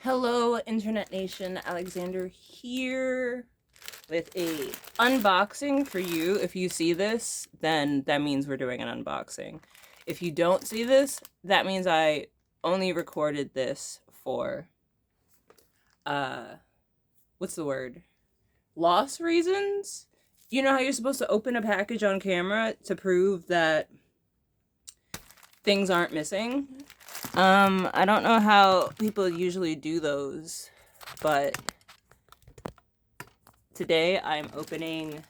Hello, Internet Nation. Alexander here with a unboxing for you. If you see this, then that means we're doing an unboxing. If you don't see this, that means I only recorded this for what's the word? Loss reasons? You know how you're supposed to open a package on camera to prove that things aren't missing? I don't know how people usually do those, but today I'm opening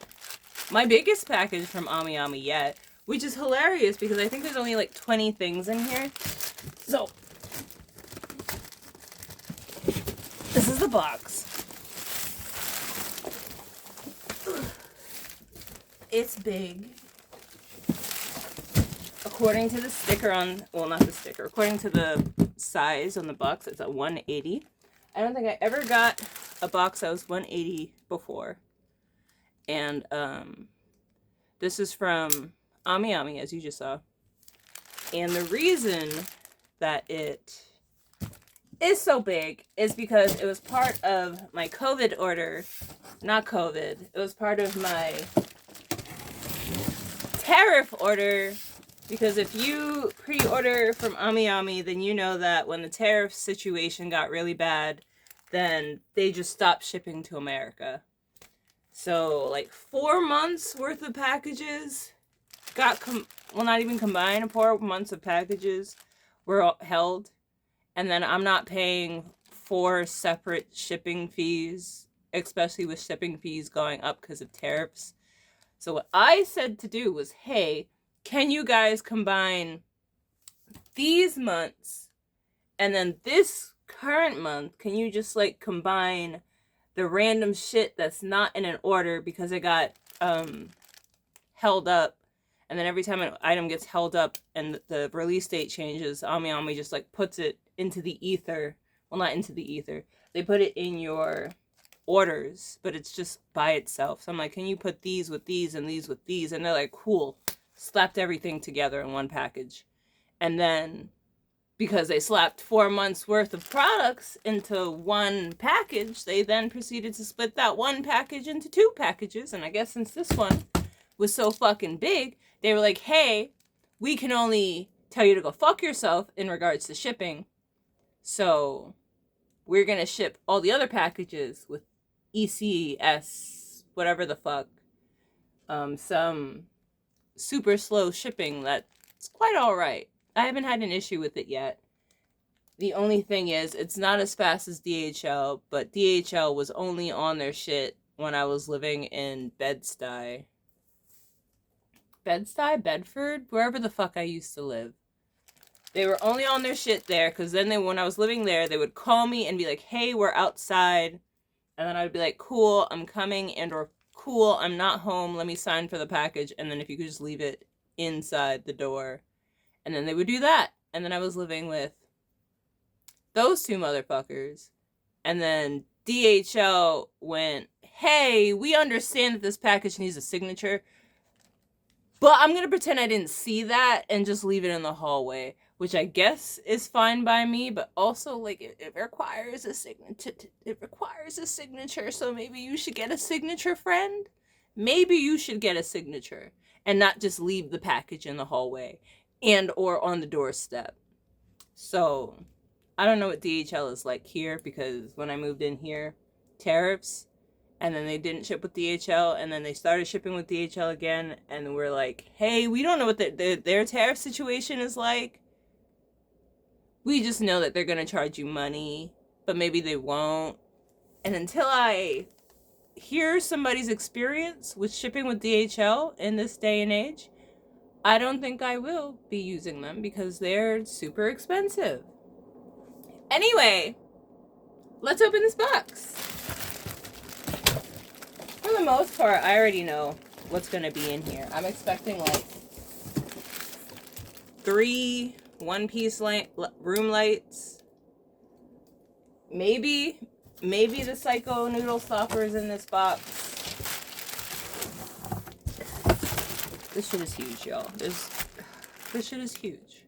my biggest package from Ami yet, which is hilarious because I think there's only like 20 things in here. So, this is the box. It's big. According to the sticker on, well, not the sticker, according to the size on the box, it's a 180. I don't think I ever got a box that was 180 before. And this is from Ami, as you just saw. And the reason that it is so big is because it was part of my COVID order. Not COVID. It was part of my tariff order. Because if you pre-order from Ami, then you know that when the tariff situation got really bad, then they just stopped shipping to America. So, like 4 months worth of packages got, well, not even combined, 4 months of packages were held. And then I'm not paying 4 separate shipping fees, especially with shipping fees going up because of tariffs. So what I said to do was, hey, can you guys combine these months and then this current month? Can you just like combine the random shit that's not in an order because it got held up, and then every time an item gets held up and the release date changes, Ami just like puts it into the ether. Well, not into the ether. They put it in your orders, but it's just by itself. So I'm like, can you put these with these and these with these? And they're like, cool. Slapped everything together in one package. And then because they slapped 4 months worth of products into one package, they then proceeded to split that one package into 2 packages. And I guess since this one was so fucking big, they were like, hey, we can only tell you to go fuck yourself in regards to shipping. So we're going to ship all the other packages with ECS, whatever the fuck, some super slow shipping that's quite all right. I haven't had an issue with it yet. The only thing is, it's not as fast as DHL, but DHL was only on their shit when I was living in Bed-Stuy, Bedford, wherever the fuck I used to live. They were only on their shit there, because then when I was living there, they would call me and be like, hey, we're outside. And then I'd be like, cool, I'm coming, and or cool, I'm not home, let me sign for the package, and then if you could just leave it inside the door. And then they would do that. And then I was living with those 2 motherfuckers. And then DHL went, hey, we understand that this package needs a signature, but I'm going to pretend I didn't see that and just leave it in the hallway, which I guess is fine by me, but also, like, it requires a signature. It requires a signature, so maybe you should get a signature, friend. Maybe you should get a signature and not just leave the package in the hallway and or on the doorstep. So, I don't know what DHL is like here, because when I moved in here, tariffs, and then they didn't ship with DHL, and then they started shipping with DHL again, and we're like, hey, we don't know what their tariff situation is like. We just know that they're going to charge you money, but maybe they won't. And until I hear somebody's experience with shipping with DHL in this day and age, I don't think I will be using them because they're super expensive. Anyway, let's open this box. For the most part, I already know what's going to be in here. I'm expecting like 3 one-piece room lights. Maybe the Psycho Noodle Stopper is in this box. This shit is huge, y'all. This shit is huge.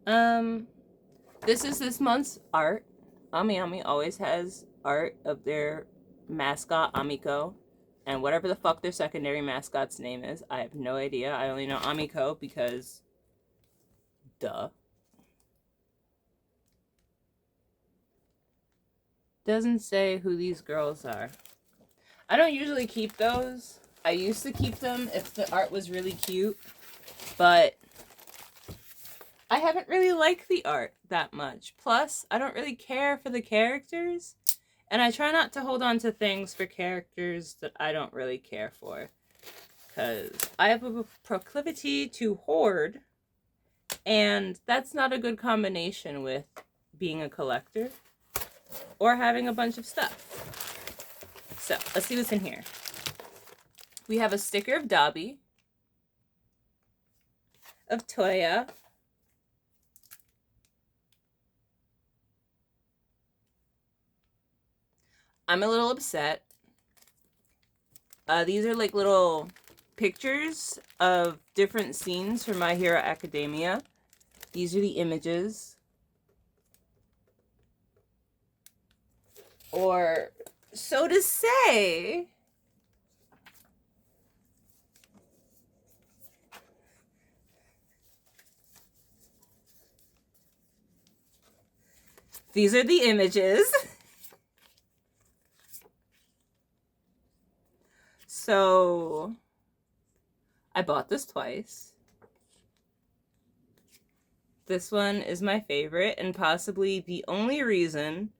This is this month's art. Ami Ami always has art of their mascot, Amiko. And whatever the fuck their secondary mascot's name is, I have no idea. I only know Amiko because, duh. Doesn't say who these girls are. I don't usually keep those. I used to keep them if the art was really cute, but I haven't really liked the art that much. Plus, I don't really care for the characters, and I try not to hold on to things for characters that I don't really care for, because I have a proclivity to hoard, and that's not a good combination with being a collector or having a bunch of stuff. So, let's see what's in here. We have a sticker of Dobby, of Toya, I'm a little upset. These are like little pictures of different scenes from My Hero Academia. These are the images. Or so to say. These are the images. So I bought this twice. This one is my favorite and possibly the only reason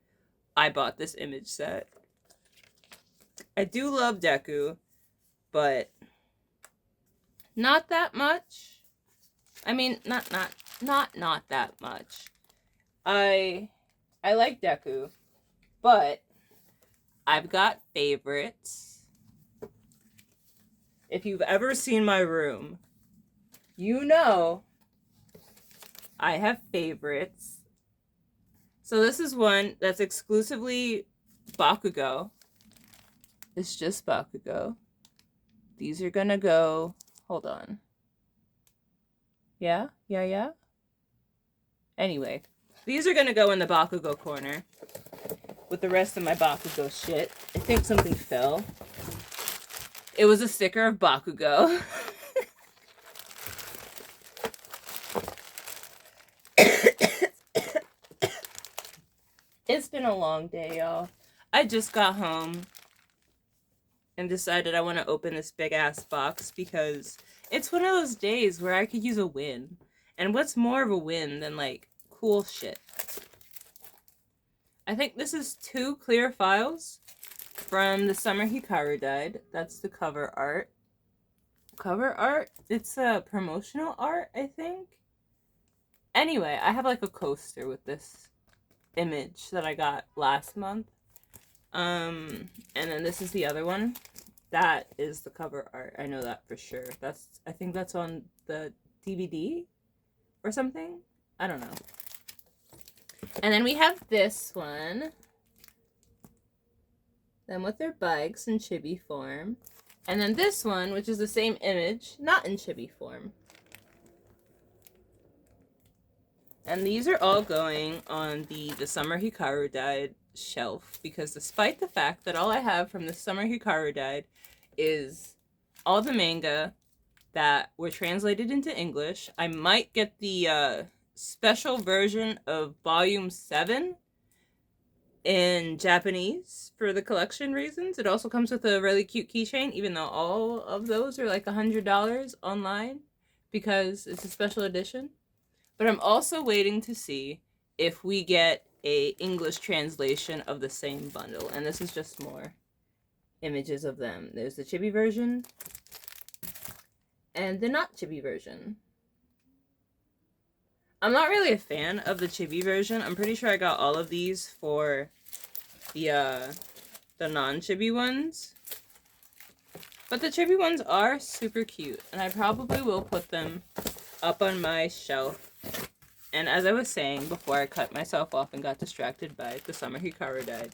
I bought this image set. I do love Deku, but not that much. I mean, not that much. I like Deku, but I've got favorites. If you've ever seen my room, you know I have favorites. So this is one that's exclusively Bakugo. It's just Bakugo. These are gonna go... Hold on. Yeah? Anyway, these are gonna go in the Bakugo corner with the rest of my Bakugo shit. I think something fell. It was a sticker of Bakugo. It's been a long day, y'all. I just got home and decided I want to open this big ass box because it's one of those days where I could use a win. And what's more of a win than like cool shit? I think this is 2 clear files from the summer Hikaru died. That's the cover art. Cover art? It's a promotional art, I think. Anyway, I have like a coaster with this image that I got last month. And then this is the other one. That is the cover art. I know that for sure. I think that's on the DVD or something. I don't know. And then we have this one. Them with their bikes in chibi form. And then this one, which is the same image, not in chibi form. And these are all going on the Summer Hikaru Died shelf, because despite the fact that all I have from the Summer Hikaru Died is all the manga that were translated into English, I might get the special version of Volume 7 in Japanese for the collection reasons. It also comes with a really cute keychain, even though all of those are like $100 online because it's a special edition. But I'm also waiting to see if we get a English translation of the same bundle. And this is just more images of them. There's the chibi version and the not chibi version. I'm not really a fan of the chibi version. I'm pretty sure I got all of these for the non-chibi ones. But the chibi ones are super cute, and I probably will put them up on my shelf. And as I was saying before I cut myself off and got distracted by the Summer Hikaru Died,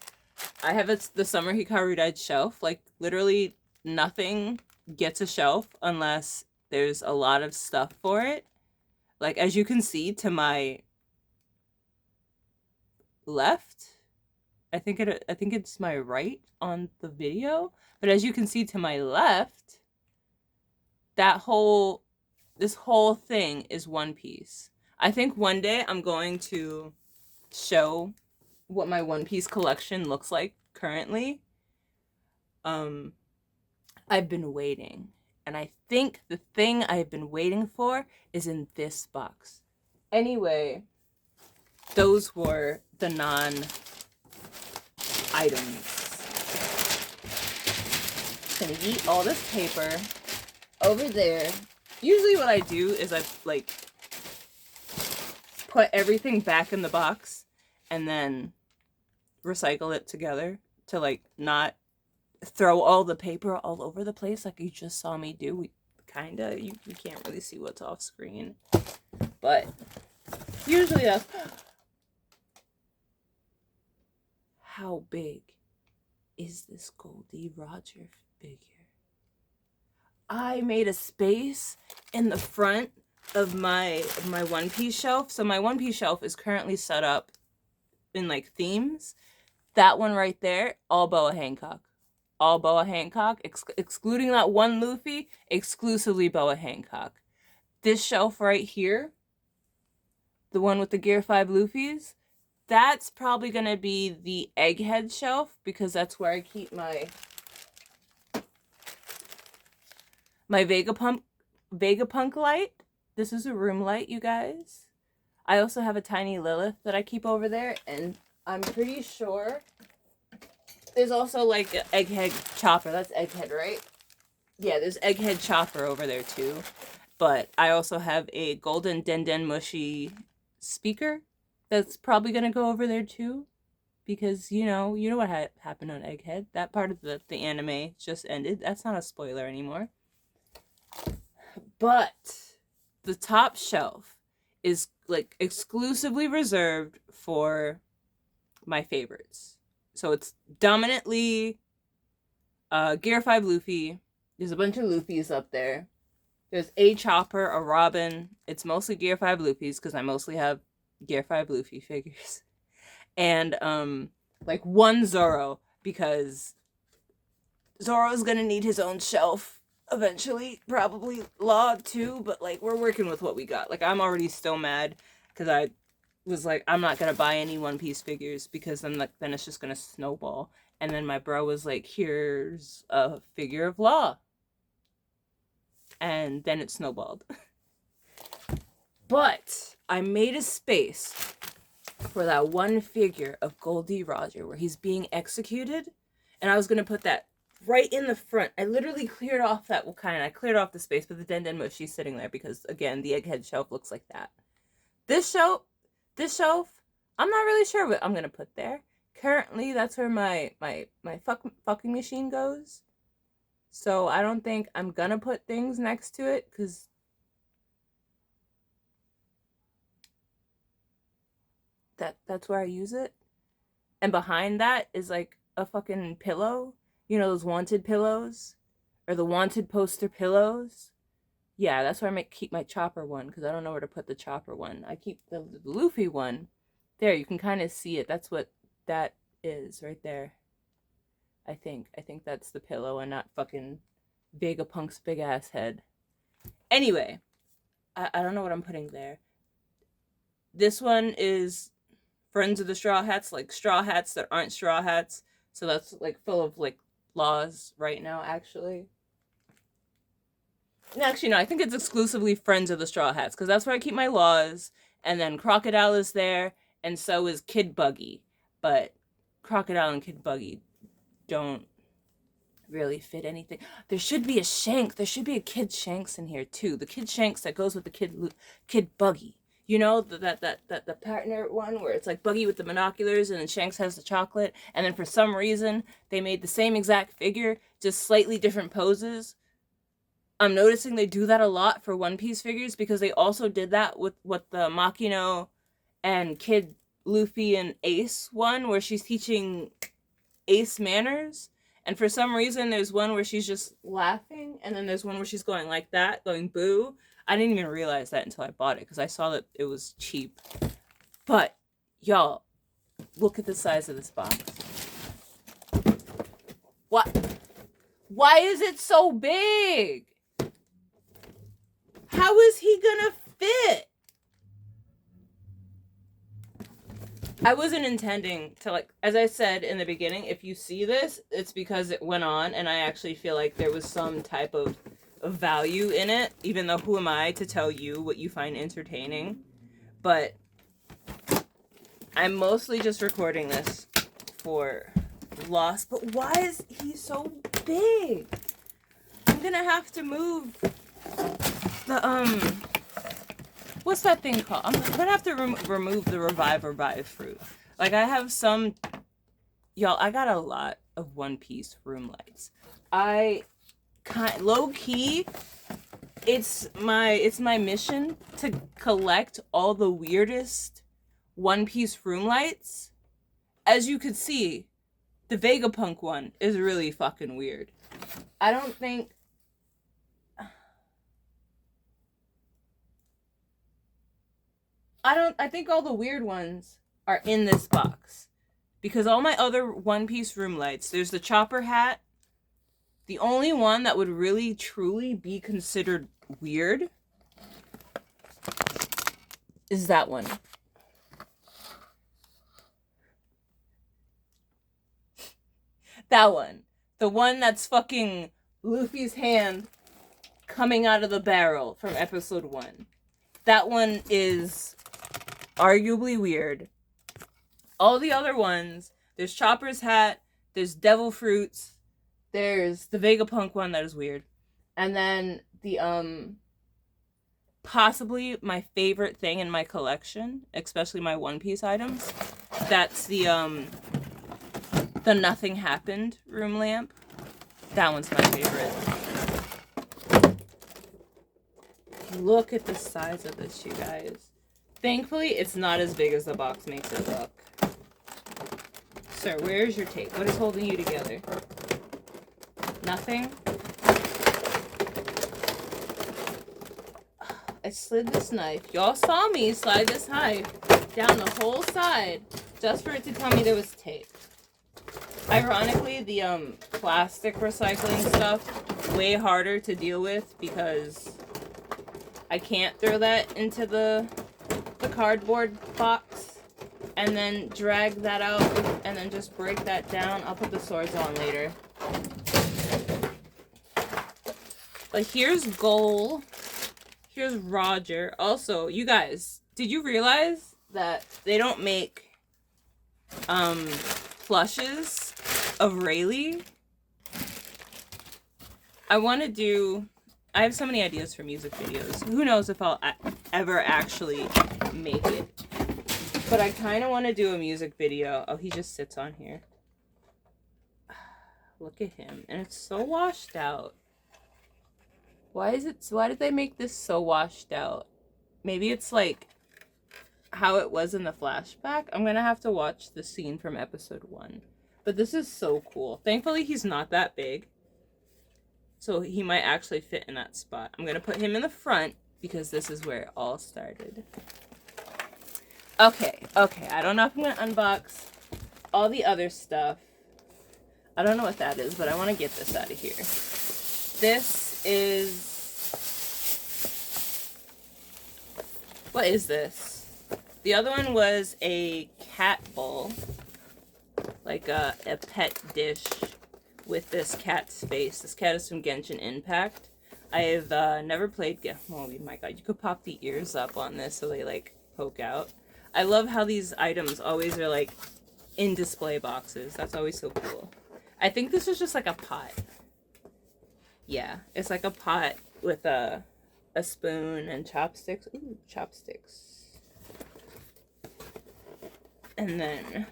I have the Summer Hikaru Died shelf. Like, literally nothing gets a shelf unless there's a lot of stuff for it. Like, as you can see to my left, I think it's my right on the video, but as you can see to my left, this whole thing is one piece. I think one day I'm going to show what my One Piece collection looks like currently. Um, I've been waiting, and I think the thing I've been waiting for is in this box. Anyway, those were the non-items. Gonna eat all this paper over there. Usually what I do is I like put everything back in the box and then recycle it together to like not throw all the paper all over the place like you just saw me do. We kinda, you can't really see what's off screen, but usually that's... How big is this Goldie Roger figure? I made a space in the front of my One Piece shelf. So my One Piece shelf is currently set up in like themes. That one right there, all Boa Hancock. All Boa Hancock, excluding that one Luffy, exclusively Boa Hancock. This shelf right here, the one with the Gear 5 Luffys, that's probably going to be the Egghead shelf, because that's where I keep my Vegapunk light. This is a room light, you guys. I also have a tiny Lilith that I keep over there, and I'm pretty sure there's also like an Egghead Chopper. That's Egghead, right? Yeah, there's Egghead Chopper over there too. But I also have a golden Den Mushy speaker that's probably gonna go over there too, because you know what happened on Egghead. That part of the anime just ended. That's not a spoiler anymore. But the top shelf is like exclusively reserved for my favorites. So it's dominantly Gear 5 Luffy. There's a bunch of Luffys up there. There's a Chopper, a Robin. It's mostly Gear 5 Luffys because I mostly have Gear 5 Luffy figures. And like one Zoro, because Zoro's gonna need his own shelf eventually, probably Law too, but like we're working with what we got. Like I'm already still mad because I was like, I'm not gonna buy any One Piece figures because then it's just gonna snowball. And then my bro was like, here's a figure of Law. And then it snowballed. But I made a space for that one figure of Goldie Roger where he's being executed. And I was gonna put that right in the front. I literally cleared off that I cleared off the space, but the Den Mushi's sitting there because again, the Egghead shelf looks like that. This shelf, I'm not really sure what I'm gonna put there. Currently, that's where my fucking machine goes. So I don't think I'm gonna put things next to it because that's where I use it. And behind that is like a fucking pillow. You know those wanted pillows? Or the wanted poster pillows? Yeah, that's where I keep my Chopper one, because I don't know where to put the Chopper one. I keep the Luffy one. There, you can kind of see it. That's what that is right there. I think that's the pillow and not fucking Vegapunk's big ass head. Anyway, I don't know what I'm putting there. This one is Friends of the Straw Hats, like straw hats that aren't straw hats. So that's like full of like laws right now, actually. Actually, no, I think it's exclusively Friends of the Straw Hats, because that's where I keep my laws. And then Crocodile is there, and so is Kid Buggy. But Crocodile and Kid Buggy don't really fit anything. There should be a Shanks. There should be a Kid Shanks in here too. The Kid Shanks that goes with the Kid Buggy. You know, the partner one where it's like Buggy with the binoculars and then Shanks has the chocolate. And then for some reason, they made the same exact figure, just slightly different poses. I'm noticing they do that a lot for One Piece figures because they also did that with the Makino and Kid Luffy and Ace one where she's teaching Ace manners. And for some reason, there's one where she's just laughing, and then there's one where she's going like that, going boo. I didn't even realize that until I bought it, because I saw that it was cheap. But, y'all, Look at the size of this box. What? Why is it so big? How is he gonna fit? I wasn't intending to, like, as I said in the beginning, if you see this, it's because it went on and I actually feel like there was some type of value in it, even though who am I to tell you what you find entertaining? But I'm mostly just recording this for loss. But why is he so big? I'm gonna have to move the, what's that thing called? I'm gonna have to remove the Revive fruit. Like, I have some, y'all, I got a lot of One Piece room lights. Low key, it's my mission to collect all the weirdest One Piece room lights. As you could see, the Vegapunk one is really fucking weird. I think all the weird ones are in this box. Because all my other One Piece room lights, there's the chopper hat. The only one that would really truly be considered weird is that one. That one. The one that's fucking Luffy's hand coming out of the barrel from episode 1. That one is arguably weird. All the other ones, there's Chopper's hat, there's Devil Fruits, there's the Vegapunk one that is weird. And then the, possibly my favorite thing in my collection, especially my One Piece items, that's the Nothing Happened room lamp. That one's my favorite. Look at the size of this, you guys. Thankfully, it's not as big as the box makes it look. Sir, where's your tape? What is holding you together? Nothing? I slid this knife. Y'all saw me slide this knife down the whole side just for it to tell me there was tape. Ironically, the plastic recycling stuff, way harder to deal with because I can't throw that into the cardboard box and then drag that out and then just break that down. I'll put the swords on later. But here's Goal. Here's Roger. Also, you guys, did you realize that they don't make plushes of Rayleigh? I have so many ideas for music videos. Who knows if I'll ever actually make it. But I kind of want to do a music video. Oh, he just sits on here. Look at him. And it's so washed out. Why did they make this so washed out? Maybe it's like how it was in the flashback. I'm going to have to watch the scene from episode 1. But this is so cool. Thankfully, he's not that big. So he might actually fit in that spot. I'm going to put him in the front because this is where it all started. Okay. I don't know if I'm going to unbox all the other stuff. I don't know what that is, but I want to get this out of here. This is... What is this? The other one was a cat bowl. Like a pet dish with this cat's face. This cat is from Genshin Impact. I've never played... Oh my god, you could pop the ears up on this so they like poke out. I love how these items always are like in display boxes. That's always so cool. I think this was just like a pot. Yeah, it's like a pot with a spoon and chopsticks. Ooh, chopsticks. And then...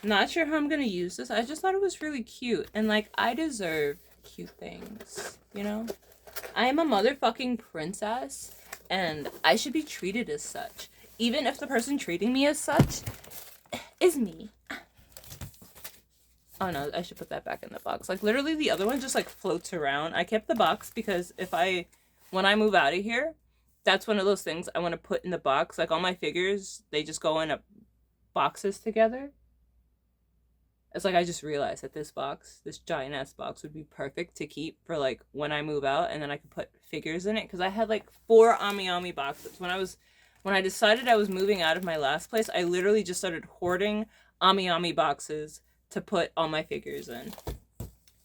Not sure how I'm gonna use this. I just thought it was really cute. And, like, I deserve cute things, you know? I am a motherfucking princess, and I should be treated as such. Even if the person treating me as such is me. Oh, no, I should put that back in the box. Like, literally, the other one just, like, floats around. I kept the box because when I move out of here, that's one of those things I want to put in the box. Like all my figures, they just go in boxes together. It's like I just realized that this giant ass box would be perfect to keep for like when I move out, and then I could put figures in it, because I had like 4 Ami Ami boxes. When I decided I was moving out of my last place, I literally just started hoarding Ami Ami boxes to put all my figures in.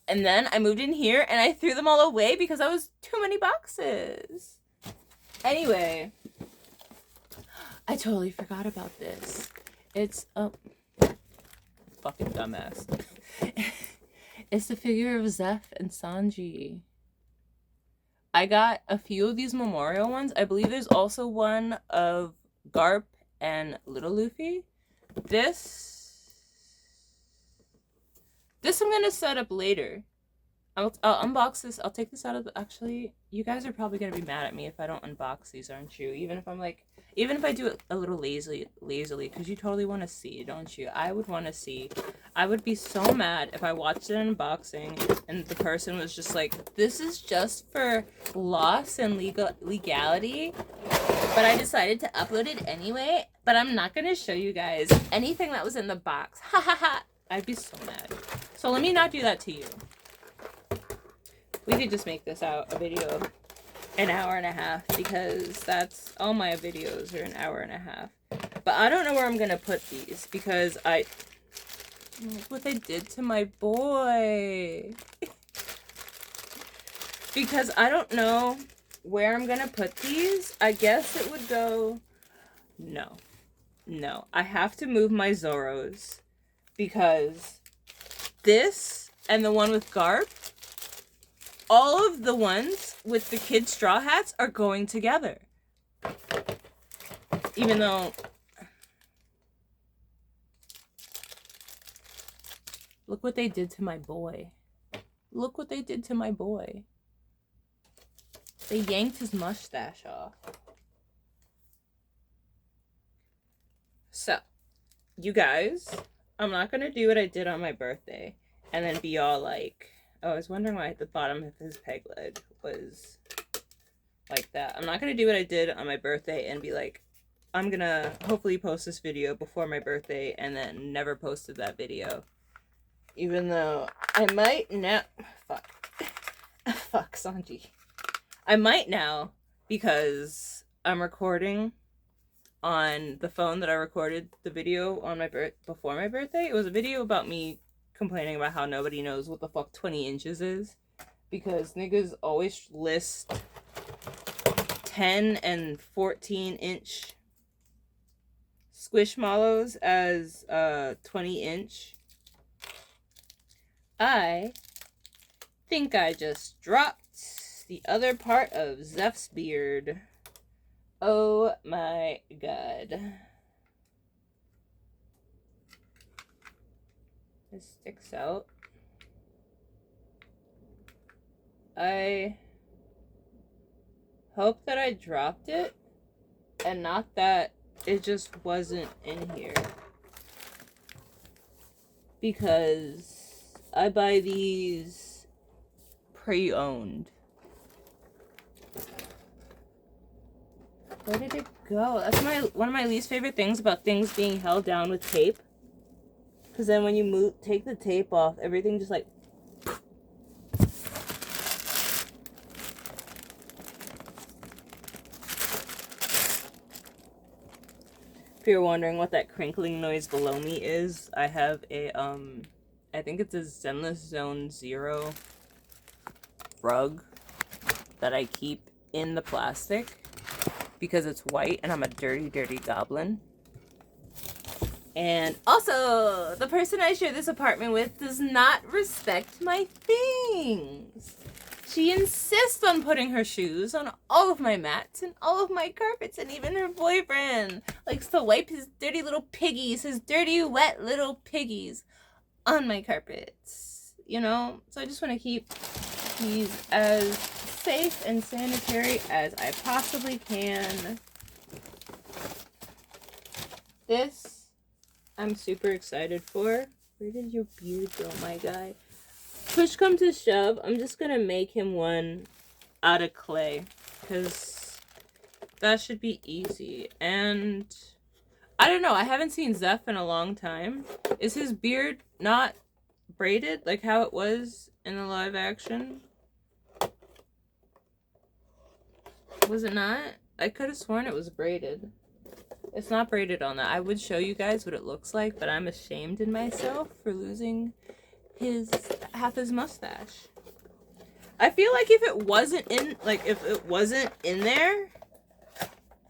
And then I moved in here and I threw them all away because I was too many boxes. Anyway, I totally forgot about this. It's fucking dumbass. It's the figure of Zeph and Sanji. I got a few of these memorial ones. I believe there's also one of Garp and Little Luffy. This I'm gonna set up later. I'll unbox this. I'll take this out of the... Actually, you guys are probably gonna be mad at me if I don't unbox these, aren't you? Even if I do it a little lazily, because you totally want to see, don't you? I would want to see. I would be so mad if I watched an unboxing and the person was just like, this is just for loss and legality, but I decided to upload it anyway, but I'm not gonna show you guys anything that was in the box. Ha ha ha. I'd be so mad. So let me not do that to you. We could just make this out a video an hour and a half, because that's all my videos are an hour and a half. But I don't know where I'm gonna put these, because look what they did to my boy. Because I don't know where I'm gonna put these. I guess it would go... No, I have to move my Zoros, because this and the one with Garp, all of the ones with the kid straw hats are going together. Even though... Look what they did to my boy. Look what they did to my boy. They yanked his mustache off. So, you guys, I'm not going to do what I did on my birthday and then be all like... Oh, I was wondering why the bottom of his peg leg was like that. I'm not going to do what I did on my birthday and be like, I'm going to hopefully post this video before my birthday and then never posted that video. Even though I might now... Fuck. Fuck, Sanji. I might now, because I'm recording on the phone that I recorded the video on before my birthday. It was a video about me complaining about how nobody knows what the fuck 20 inches is, because niggas always list 10 and 14 inch squishmallows as 20 inch. I think I just dropped the other part of Zeph's beard. Oh my god. It sticks out. I hope that I dropped it and not that it just wasn't in here, because I buy these pre-owned. Where did it go? That's one of my least favorite things about things being held down with tape. Because then when you take the tape off, everything just like... If you're wondering what that crinkling noise below me is, I have a, I think it's a Zenless Zone Zero rug that I keep in the plastic because it's white and I'm a dirty, dirty goblin. And also, the person I share this apartment with does not respect my things. She insists on putting her shoes on all of my mats and all of my carpets, and even her boyfriend likes to wipe his dirty little piggies, his dirty, wet little piggies on my carpets, you know? So I just want to keep these as safe and sanitary as I possibly can. This I'm super excited for. Where did your beard go, my guy? Push come to shove, I'm just gonna make him one out of clay, because that should be easy. And I don't know, I haven't seen Zeph in a long time. Is his beard not braided like how it was in the live action? Was it not? I could have sworn it was braided. It's not braided on that. I would show you guys what it looks like, but I'm ashamed in myself for losing half his mustache. I feel like if it wasn't in there,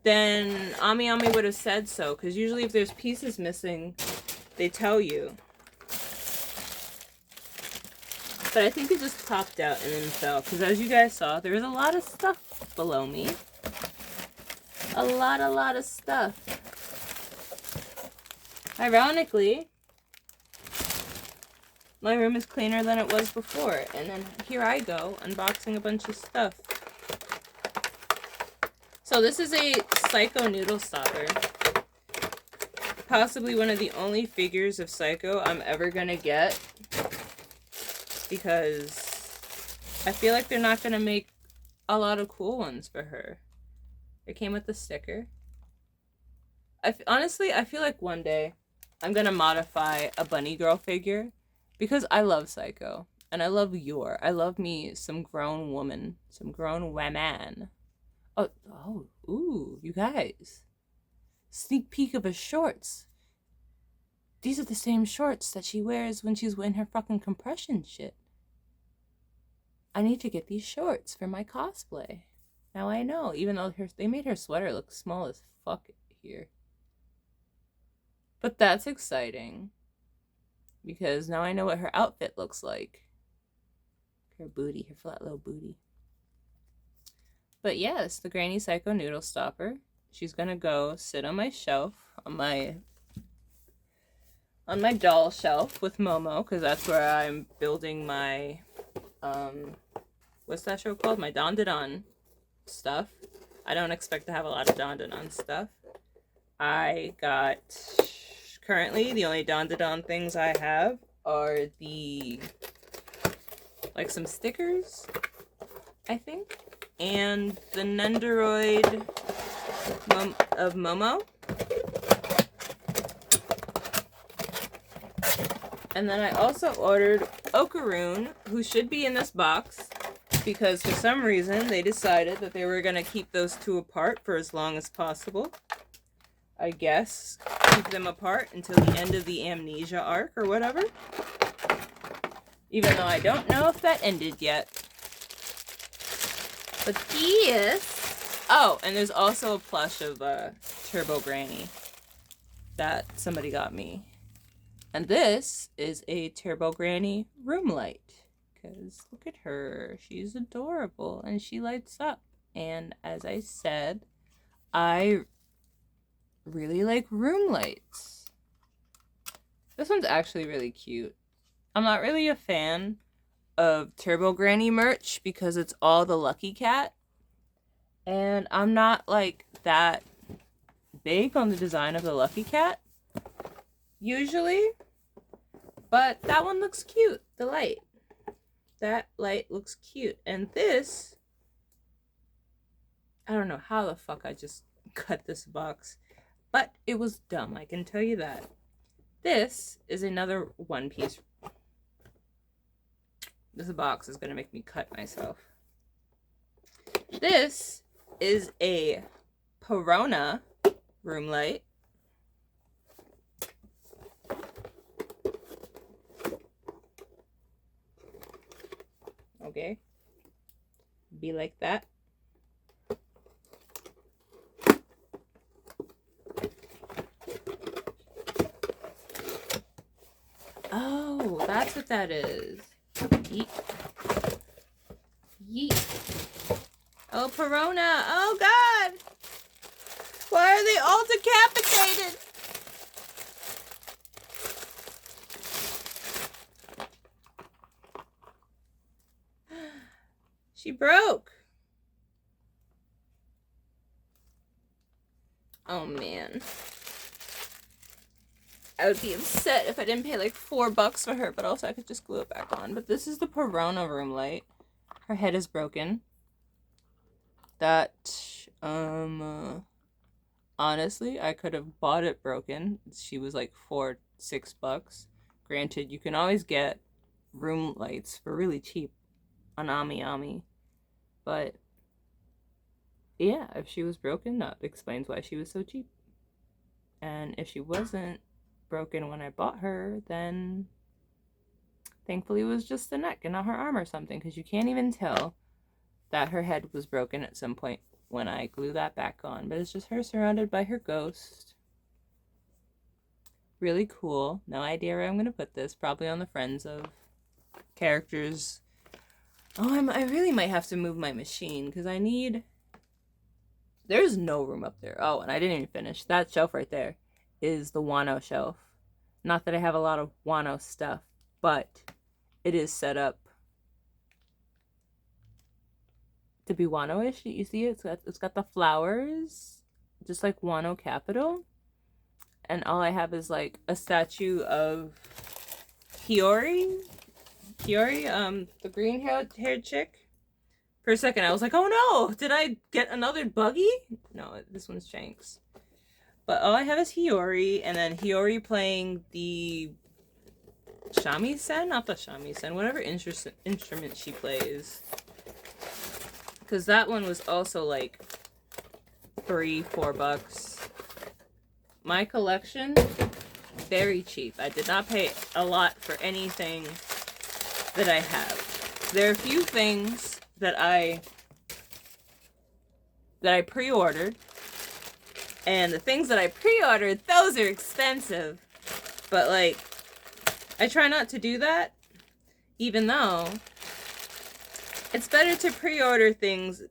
then Ami Ami would have said so, because usually if there's pieces missing, they tell you. But I think it just popped out and then fell, because as you guys saw, there was a lot of stuff below me. A lot of stuff. Ironically, my room is cleaner than it was before, and then here I go, unboxing a bunch of stuff. So this is a Psycho noodle stopper. Possibly one of the only figures of Psycho I'm ever gonna get, because I feel like they're not gonna make a lot of cool ones for her. It came with the sticker. Honestly, I feel like one day I'm gonna modify a bunny girl figure, because I love Psycho, and I love I love me some grown woman, some grown woman. Ooh, you guys. Sneak peek of her shorts. These are the same shorts that she wears when she's in her fucking compression shit. I need to get these shorts for my cosplay. Now I know, even though they made her sweater look small as fuck here. But that's exciting, because now I know what her outfit looks like. Her booty, her flat little booty. But yes, the Granny Psycho noodle stopper. She's gonna go sit on my shelf, on my doll shelf with Momo, because that's where I'm building my, what's that show called? My Don Don stuff. I don't expect to have a lot of Don Don stuff. I got, currently, the only Don Don things I have are like some stickers, I think, and the Nendoroid of Momo. And then I also ordered Okaroon, who should be in this box, because for some reason they decided that they were going to keep those two apart for as long as possible. I guess keep them apart until the end of the Amnesia arc or whatever. Even though I don't know if that ended yet. But yes. Oh, and there's also a plush of Turbo Granny that somebody got me. And this is a Turbo Granny room light. Because look at her. She's adorable and she lights up. And as I said, I really like room lights. This one's actually really cute. I'm not really a fan of Turbo Granny merch because it's all the Lucky Cat. And I'm not like that big on the design of the Lucky Cat usually. But that one looks cute. The light. That light looks cute. And this, I don't know how the fuck I just cut this box. But it was dumb, I can tell you that. This is another One Piece. This box is going to make me cut myself. This is a Perona room light. Okay. Be like that. Oh, that's what that is. Yeet. Yeet. Oh, Perona. Oh, God. Why are they all decapitated? She broke. Oh, man. I would be upset if I didn't pay like $4 for her, but also I could just glue it back on. But this is the Perona room light. Her head is broken. That Honestly, I could have bought it broken. She was like $6. Granted, you can always get room lights for really cheap on Ami. But yeah, if she was broken, that explains why she was so cheap. And if she wasn't broken when I bought her, then thankfully it was just the neck and not her arm or something, because you can't even tell that her head was broken at some point when I glue that back on. But it's just her surrounded by her ghost. Really cool. No idea where I'm going to put this. Probably on the Friends of characters. Oh, I really might have to move my machine because I need... There's no room up there. Oh, and I didn't even finish. That shelf right there is the Wano shelf. Not that I have a lot of Wano stuff, but it is set up to be Wano-ish. You see it? It's got the flowers, just like Wano capital. And all I have is like a statue of Hiyori, the green-haired chick. For a second, I was like, oh no, did I get another buggy? No, this one's Shanks. But all I have is Hiyori, and then Hiyori playing the shamisen? Not the shamisen, whatever instrument she plays. Because that one was also like $3-4. My collection, very cheap. I did not pay a lot for anything that I have. There are a few things that I pre-ordered, and the things that I pre-ordered, those are expensive. But like, I try not to do that, even though it's better to pre-order things,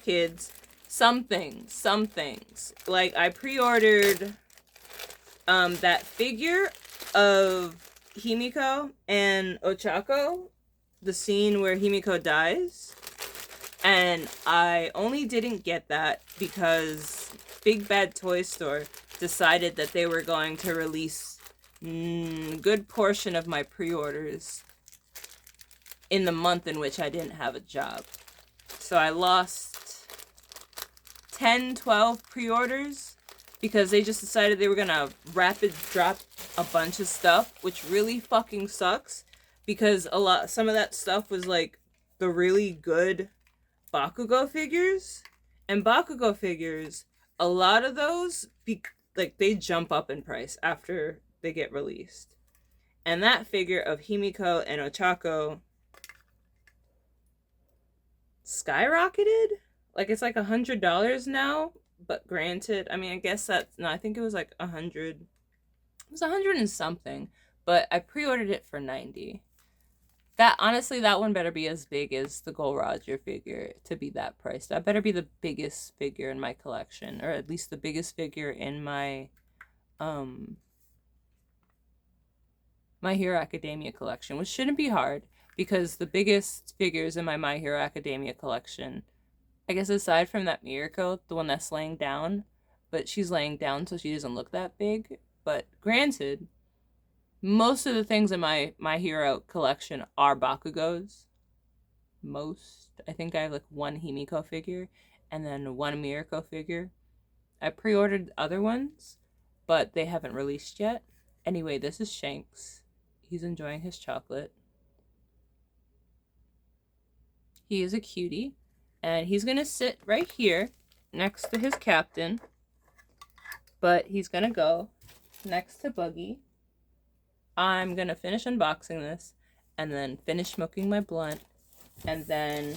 kids. Some things. Like, I pre-ordered that figure of Himiko and Ochako, the scene where Himiko dies. And I only didn't get that because Big Bad Toy Store decided that they were going to release a good portion of my pre-orders in the month in which I didn't have a job. So I lost 10, 12 pre-orders because they just decided they were gonna rapid drop a bunch of stuff, which really fucking sucks because some of that stuff was like the really good Bakugo figures, and Bakugo figures, a lot of those they jump up in price after they get released. And that figure of Himiko and Ochako skyrocketed. Like, it's like $100 now, but granted, I mean, I guess I think it was like 100. It was 100 and something, but I pre-ordered it for 90. That, honestly, that one better be as big as the Gold Roger figure to be that price. That better be the biggest figure in my collection, or at least the biggest figure in my My Hero Academia collection, which shouldn't be hard because the biggest figures in my Hero Academia collection, I guess aside from that Mirko, the one that's laying down, but she's laying down so she doesn't look that big. But granted, most of the things in my Hero collection are Bakugos. Most. I think I have like one Himiko figure and then one Mirko figure. I pre-ordered other ones, but they haven't released yet. Anyway, this is Shanks. He's enjoying his chocolate. He is a cutie, and he's gonna sit right here next to his captain, but he's gonna go next to Buggy. I'm gonna finish unboxing this and then finish smoking my blunt and then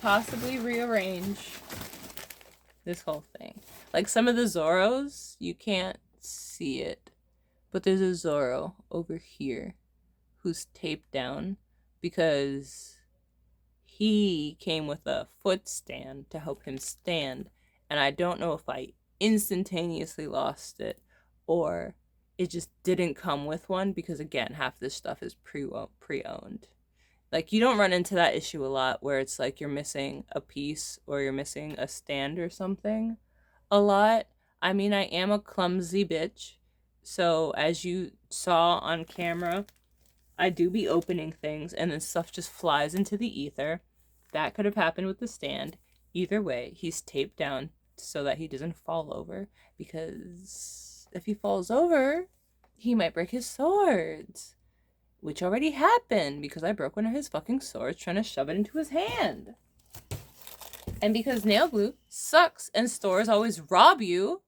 possibly rearrange this whole thing. Like, some of the Zoros, you can't see it, but there's a Zoro over here who's taped down because he came with a foot stand to help him stand, and I don't know if I instantaneously lost it or it just didn't come with one because, again, half this stuff is pre-owned. Like, you don't run into that issue a lot where it's like you're missing a piece or you're missing a stand or something a lot. I mean, I am a clumsy bitch, so as you saw on camera, I do be opening things and then stuff just flies into the ether. That could have happened with the stand. Either way, he's taped down so that he doesn't fall over, because if he falls over, he might break his swords, which already happened because I broke one of his fucking swords trying to shove it into his hand. And because nail glue sucks and stores always rob you,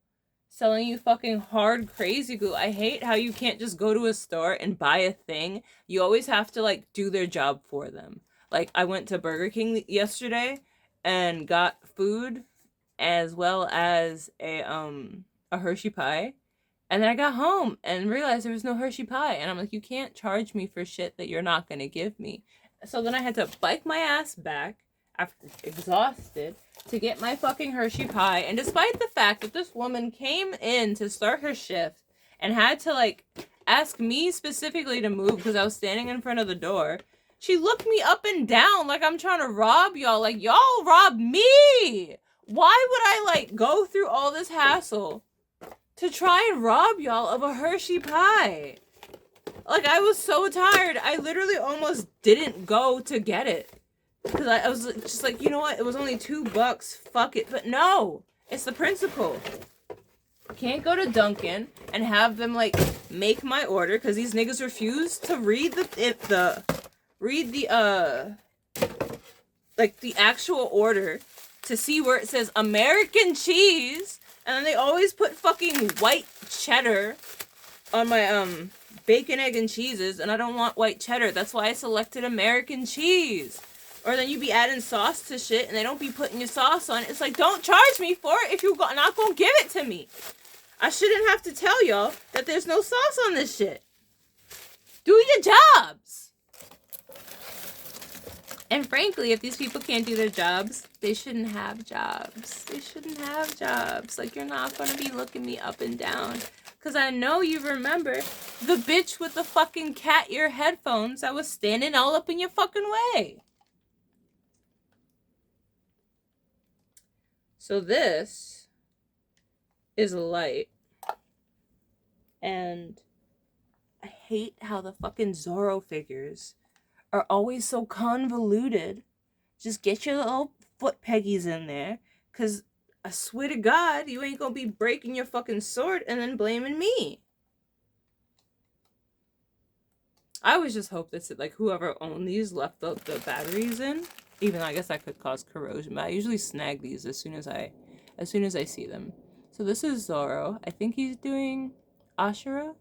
selling you fucking hard crazy glue. I hate how you can't just go to a store and buy a thing. You always have to like do their job for them. Like I went to Burger King yesterday and got food as well as a Hershey pie. And then I got home and realized there was no Hershey pie. And I'm like, you can't charge me for shit that you're not going to give me. So then I had to bike my ass back after exhausted to get my fucking Hershey pie. And despite the fact that this woman came in to start her shift and had to like ask me specifically to move because I was standing in front of the door, she looked me up and down like I'm trying to rob y'all. Like, y'all robbed me. Why would I like go through all this hassle to try and rob y'all of a Hershey pie? Like, I was so tired. I literally almost didn't go to get it. Because I was just like, you know what? It was only $2. Fuck it. But no. It's the principle. Can't go to Dunkin' and have them, like, make my order. Because these niggas refuse to read the actual order to see where it says American cheese. And then they always put fucking white cheddar on my, bacon, egg, and cheeses. And I don't want white cheddar. That's why I selected American cheese. Or then you be adding sauce to shit and they don't be putting your sauce on it. It's like, don't charge me for it if you're not gonna give it to me. I shouldn't have to tell y'all that there's no sauce on this shit. Do your jobs. And frankly, if these people can't do their jobs, they shouldn't have jobs. They shouldn't have jobs. Like, you're not gonna be looking me up and down. Because I know you remember the bitch with the fucking cat ear headphones that was standing all up in your fucking way. So this is a light. And I hate how the fucking Zorro figures are always so convoluted. Just get your little foot peggies in there. Because I swear to God, you ain't gonna be breaking your fucking sword and then blaming me. I always just hope that like whoever owned these left the batteries in. Even though I guess that could cause corrosion, but I usually snag these as soon as I see them. So this is Zorro. I think he's doing Ashura.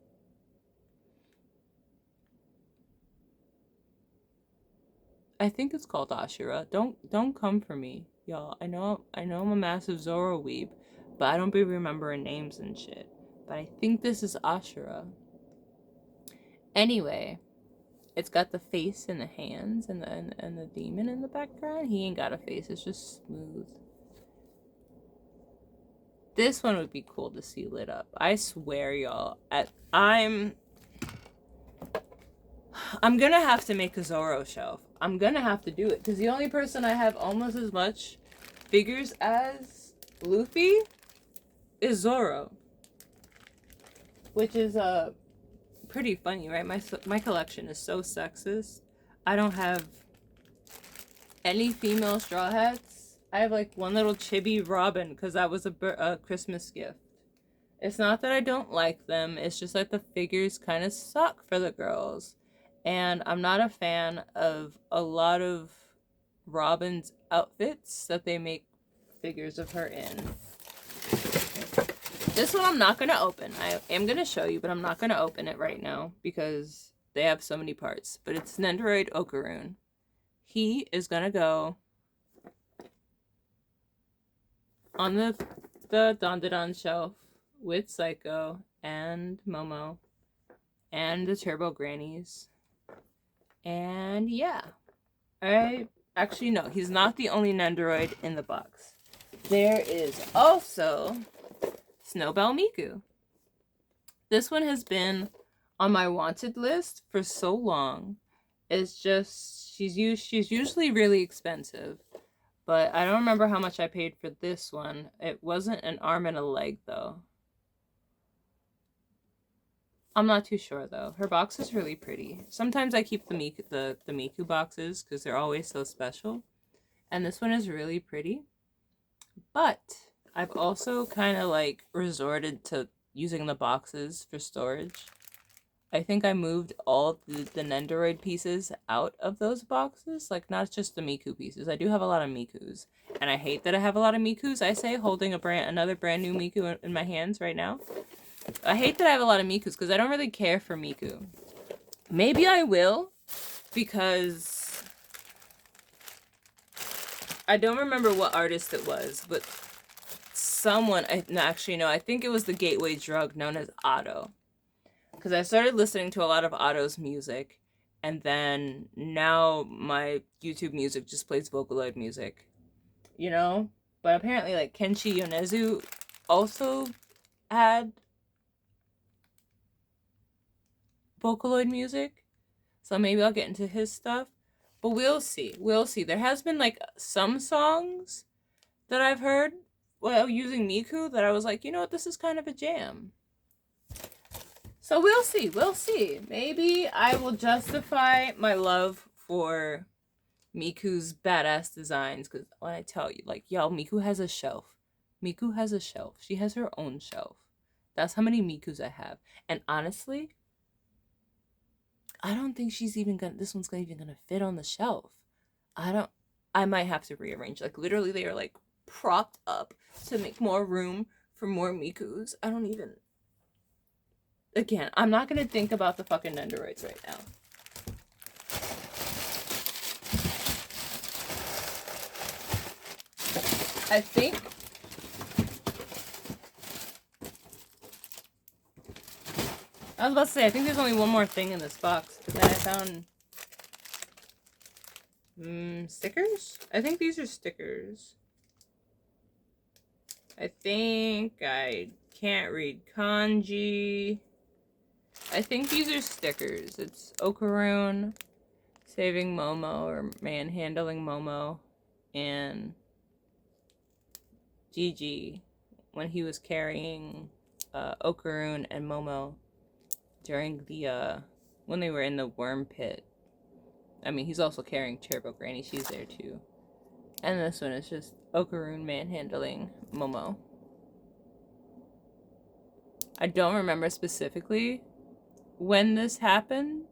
I think it's called Ashura. Don't come for me, y'all. I know I'm a massive Zorro weeb, but I don't be remembering names and shit. But I think this is Ashura. Anyway, it's got the face and the hands and the demon in the background. He ain't got a face. It's just smooth. This one would be cool to see lit up. I swear, y'all. I'm gonna have to make a Zorro shelf. I'm gonna have to do it. Because the only person I have almost as much figures as Luffy is Zorro. Which is, pretty funny, right? My collection is so sexist. I don't have any female Straw Hats. I have like one little chibi Robin because that was a Christmas gift. It's not that I don't like them. It's just like the figures kind of suck for the girls. And I'm not a fan of a lot of Robin's outfits that they make figures of her in. This one I'm not going to open. I am going to show you, but I'm not going to open it right now because they have so many parts. But it's Nendoroid Okaroon. He is going to go on the Dandadan shelf with Psycho and Momo and the Turbo Grannies. And yeah. Actually, no. He's not the only Nendoroid in the box. There is also Snowbell Miku. This one has been on my wanted list for so long. It's just she's usually really expensive, but I don't remember how much I paid for this one. It wasn't an arm and a leg though. I'm not too sure though. Her box is really pretty. Sometimes I keep the Miku boxes because they're always so special, and this one is really pretty. But I've also kind of like resorted to using the boxes for storage. I think I moved all the Nendoroid pieces out of those boxes, like not just the Miku pieces. I do have a lot of Mikus, and I hate that I have a lot of Mikus. I say, holding another brand new Miku in my hands right now. I hate that I have a lot of Mikus because I don't really care for Miku. Maybe I will, because I don't remember what artist it was, but someone, actually no, I think it was the gateway drug known as Otto. Because I started listening to a lot of Otto's music, and then now my YouTube music just plays Vocaloid music, you know? But apparently, like, Kenshi Yonezu also had Vocaloid music, so maybe I'll get into his stuff. But we'll see. We'll see. There has been, like, some songs that I've heard while using Miku that I was like, you know what, this is kind of a jam. So we'll see. We'll see. Maybe I will justify my love for Miku's badass designs, because when I tell you, like, y'all, Miku has a shelf. Miku has a shelf. She has her own shelf. That's how many Mikus I have. And honestly, I don't think this one's even gonna fit on the shelf. I might have to rearrange. Like, literally, they are, like, propped up to make more room for more Mikus. Again, I'm not gonna think about the fucking Nendoroids right now. I think I was about to say, I think there's only one more thing in this box, but then I found stickers? I think these are stickers. I think I can't read kanji. I think these are stickers. It's Okarune saving Momo, or manhandling Momo, and Gigi when he was carrying Okarune and Momo during the when they were in the worm pit. I mean, he's also carrying Turbo Granny. She's there too. And this one is just Okarune manhandling Momo. I don't remember specifically when this happened.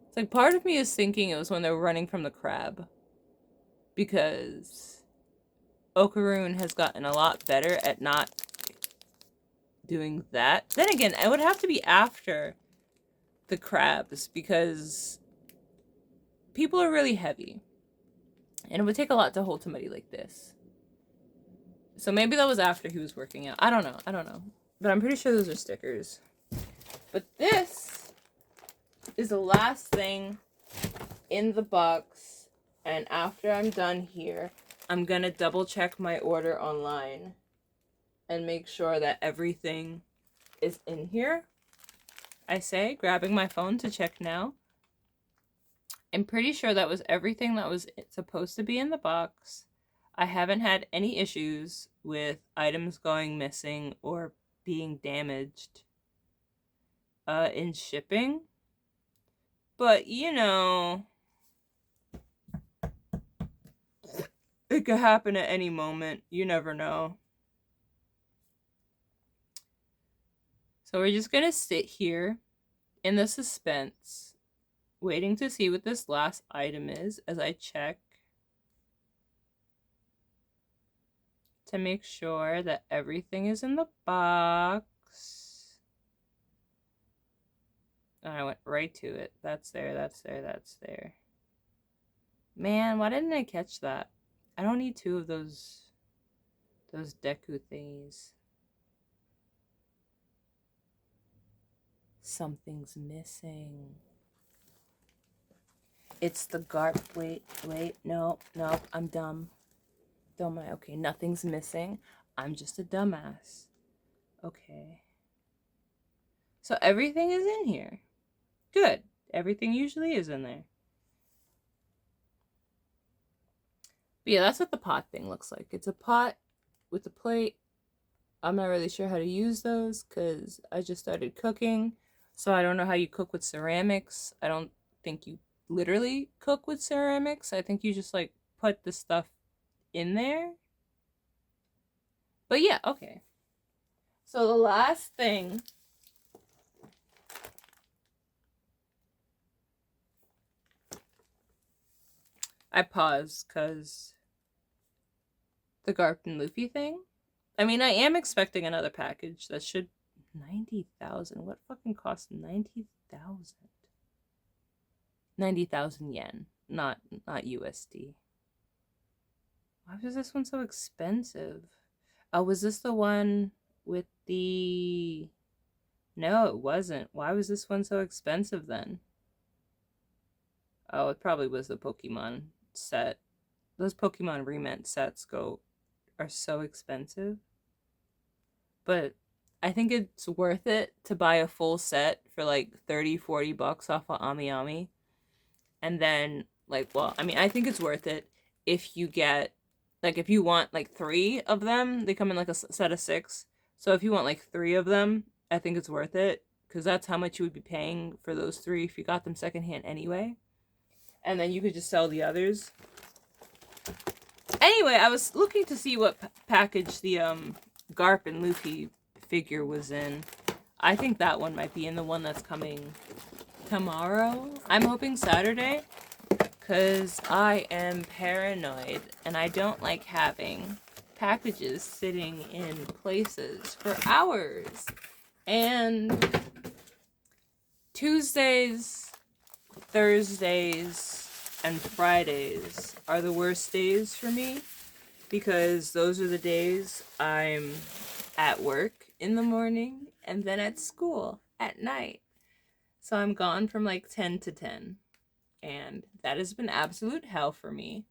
It's like, part of me is thinking it was when they were running from the crab, because Okarune has gotten a lot better at not doing that. Then again, it would have to be after the crabs, because people are really heavy, and it would take a lot to hold somebody like this. So maybe that was after he was working out. I don't know. But I'm pretty sure those are stickers. But this is the last thing in the box. And after I'm done here, I'm gonna double check my order online and make sure that everything is in here. I say, grabbing my phone to check now. I'm pretty sure that was everything that was supposed to be in the box. I haven't had any issues with items going missing or being damaged in shipping. But, you know, it could happen at any moment. You never know. So we're just going to sit here in the suspense, waiting to see what this last item is as I check to make sure that everything is in the box. And I went right to it. That's there, that's there, that's there. Man, why didn't I catch that? I don't need two of those Deku thingies. Something's missing. It's the wait, no, I'm dumb. Okay, nothing's missing. I'm just a dumbass. Okay. So everything is in here. Good. Everything usually is in there. But yeah, that's what the pot thing looks like. It's a pot with a plate. I'm not really sure how to use those because I just started cooking. So I don't know how you cook with ceramics. I don't think you literally cook with ceramics. I think you just like put the stuff in there. But yeah, okay. So the last thing I paused because the Garp and Luffy thing. I mean, I am expecting another package that should 90,000. What fucking cost 90,000? 90,000 yen, not USD. Why was this one so expensive? Oh, was this the one with the... No, it wasn't. Why was this one so expensive then? Oh, it probably was the Pokemon set. Those Pokemon remint sets are so expensive. But I think it's worth it to buy a full set for like 30-40 bucks off of AmiAmi. And then, like, well, I mean, I think it's worth it if you get, like, if you want, like, 3 of them, they come in, like, a set of 6. So if you want, like, 3 of them, I think it's worth it. Because that's how much you would be paying for those 3 if you got them secondhand anyway. And then you could just sell the others. Anyway, I was looking to see what package the, Garp and Luffy figure was in. I think that one might be in the one that's coming tomorrow. I'm hoping Saturday, because I am paranoid and I don't like having packages sitting in places for hours. And Tuesdays, Thursdays, and Fridays are the worst days for me, because those are the days I'm at work in the morning and then at school at night. So I'm gone from like 10 to 10. And that has been absolute hell for me.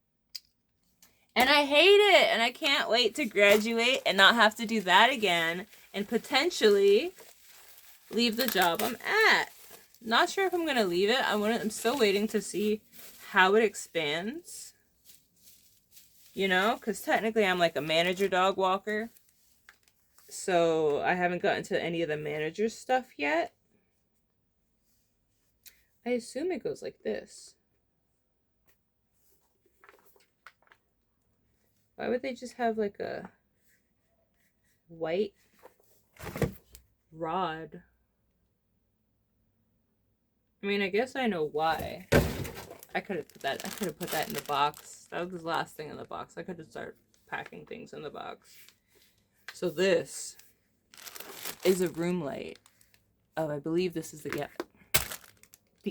And I hate it. And I can't wait to graduate and not have to do that again. And potentially leave the job I'm at. Not sure if I'm going to leave it. I'm still waiting to see how it expands. You know, because technically I'm like a manager dog walker. So I haven't gotten to any of the manager stuff yet. I assume it goes like this. Why would they just have like a white rod? I mean, I guess I know why. I could have put that in the box. That was the last thing in the box. I could have started packing things in the box. So this is a room light. Oh, I believe this is the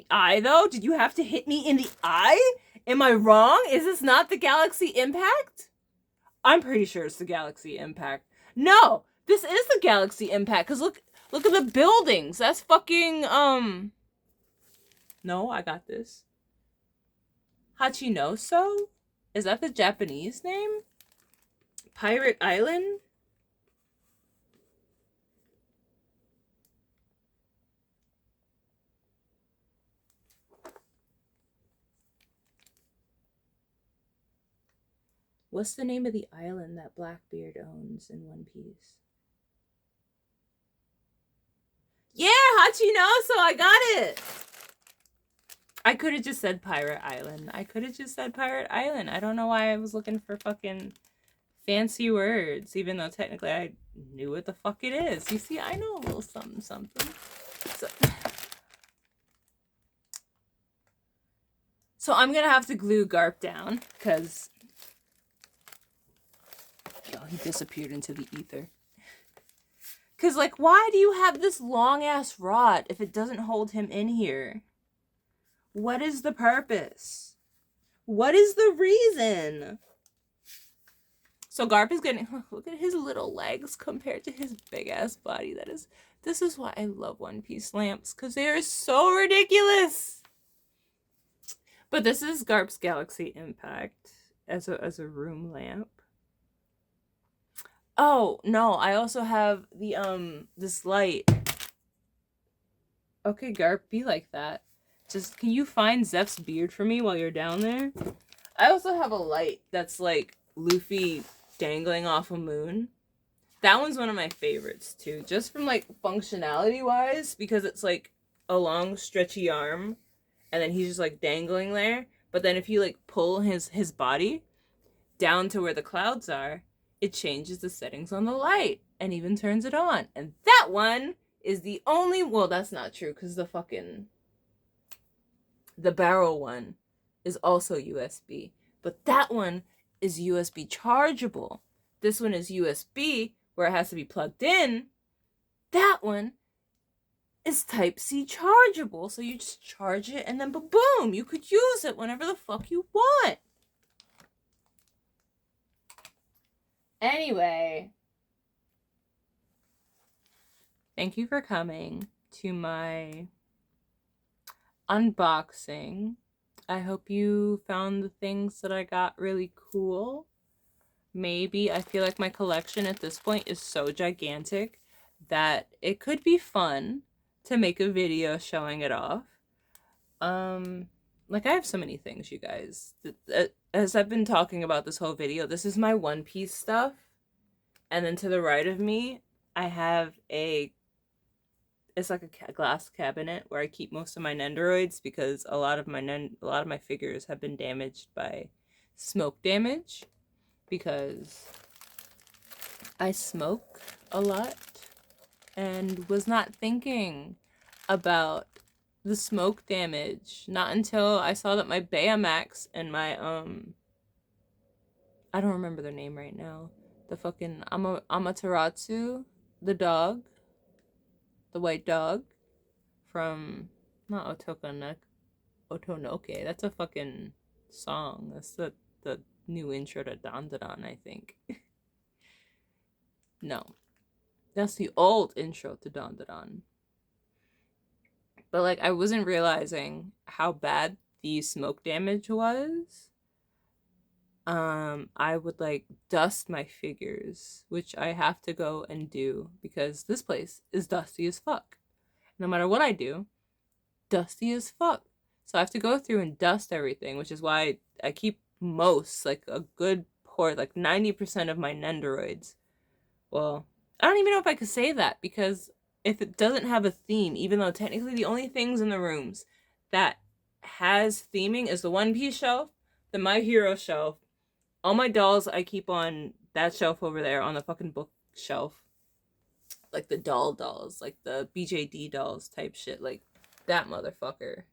eye, though? Did you have to hit me in the eye? Am I wrong? Is this not the Galaxy Impact? I'm pretty sure it's the Galaxy Impact. No, this is the Galaxy Impact. Because look at the buildings. That's fucking, No, I got this. Hachinoso? Is that the Japanese name? Pirate Island? What's the name of the island that Blackbeard owns in One Piece? Yeah, Hachinoso, I got it! I could have just said Pirate Island. I don't know why I was looking for fucking fancy words, even though technically I knew what the fuck it is. You see, I know a little something something. So I'm gonna have to glue Garp down, because he disappeared into the ether. Because, like, why do you have this long-ass rod if it doesn't hold him in here? What is the purpose? What is the reason? So Garp is getting... Look at his little legs compared to his big-ass body. This is why I love One Piece lamps, because they are so ridiculous. But this is Garp's Galaxy Impact as a room lamp. Oh, no, I also have the, this light. Okay, Garp, be like that. Just, can you find Zeph's beard for me while you're down there? I also have a light that's, like, Luffy dangling off a moon. That one's one of my favorites, too. Just from, like, functionality-wise, because it's, like, a long, stretchy arm, and then he's just, like, dangling there. But then if you, like, pull his body down to where the clouds are, it changes the settings on the light and even turns it on. And that one is the only, well, that's not true because the barrel one is also USB. But that one is USB chargeable. This one is USB where it has to be plugged in. That one is Type-C chargeable. So you just charge it and then boom, you could use it whenever the fuck you want. Anyway, thank you for coming to my unboxing. I hope you found the things that I got really cool. Maybe I feel like my collection at this point is so gigantic that it could be fun to make a video showing it off. Like I have so many things, you guys. As I've been talking about this whole video, this is my One Piece stuff. And then to the right of me, I have it's like a glass cabinet where I keep most of my Nendoroids because a lot of my figures have been damaged by smoke damage because I smoke a lot and was not thinking about the smoke damage. Not until I saw that my Bayamax and my I don't remember their name right now. The fucking Amaterasu, the dog, the white dog from not Otonoke. That's a fucking song. That's the new intro to Dandadan, I think. No, that's the old intro to Dandadan. But like I wasn't realizing how bad the smoke damage was. I would like dust my figures, which I have to go and do because this place is dusty as fuck. No matter what I do, dusty as fuck. So I have to go through and dust everything, which is why I keep most, like a good port, like 90% of my Nendoroids. Well, I don't even know if I could say that because if it doesn't have a theme, even though technically the only things in the rooms that has theming is the One Piece shelf, the My Hero shelf, all my dolls I keep on that shelf over there on the fucking bookshelf. Like the dolls, like the BJD dolls type shit, like that motherfucker.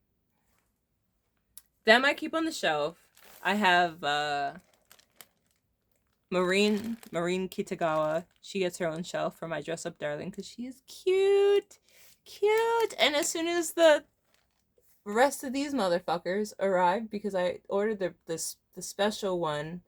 Them I keep on the shelf. I have Marine Kitagawa. She gets her own shelf for my dress up darling because she is cute. And as soon as the rest of these motherfuckers arrived, because I ordered the special one.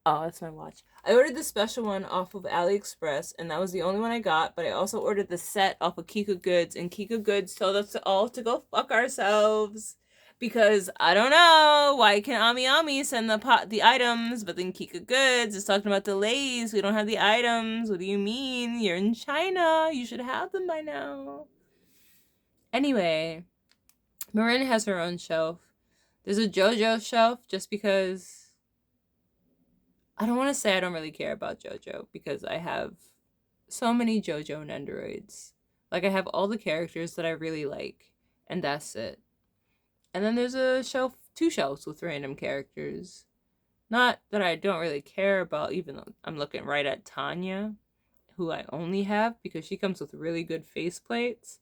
Oh, that's my watch. I ordered the special one off of AliExpress, and that was the only one I got, but I also ordered the set off of Kika Goods, and Kika Goods told us all to go fuck ourselves. Because, I don't know, why can Ami send the items, but then Kika Goods is talking about delays, we don't have the items, what do you mean? You're in China, you should have them by now. Anyway, Marin has her own shelf. There's a JoJo shelf, just because I don't want to say I don't really care about JoJo because I have so many JoJo Nendoroids. Like I have all the characters that I really like, and that's it. And then there's two shelves with random characters. Not that I don't really care about, even though I'm looking right at Tanya, who I only have because she comes with really good faceplates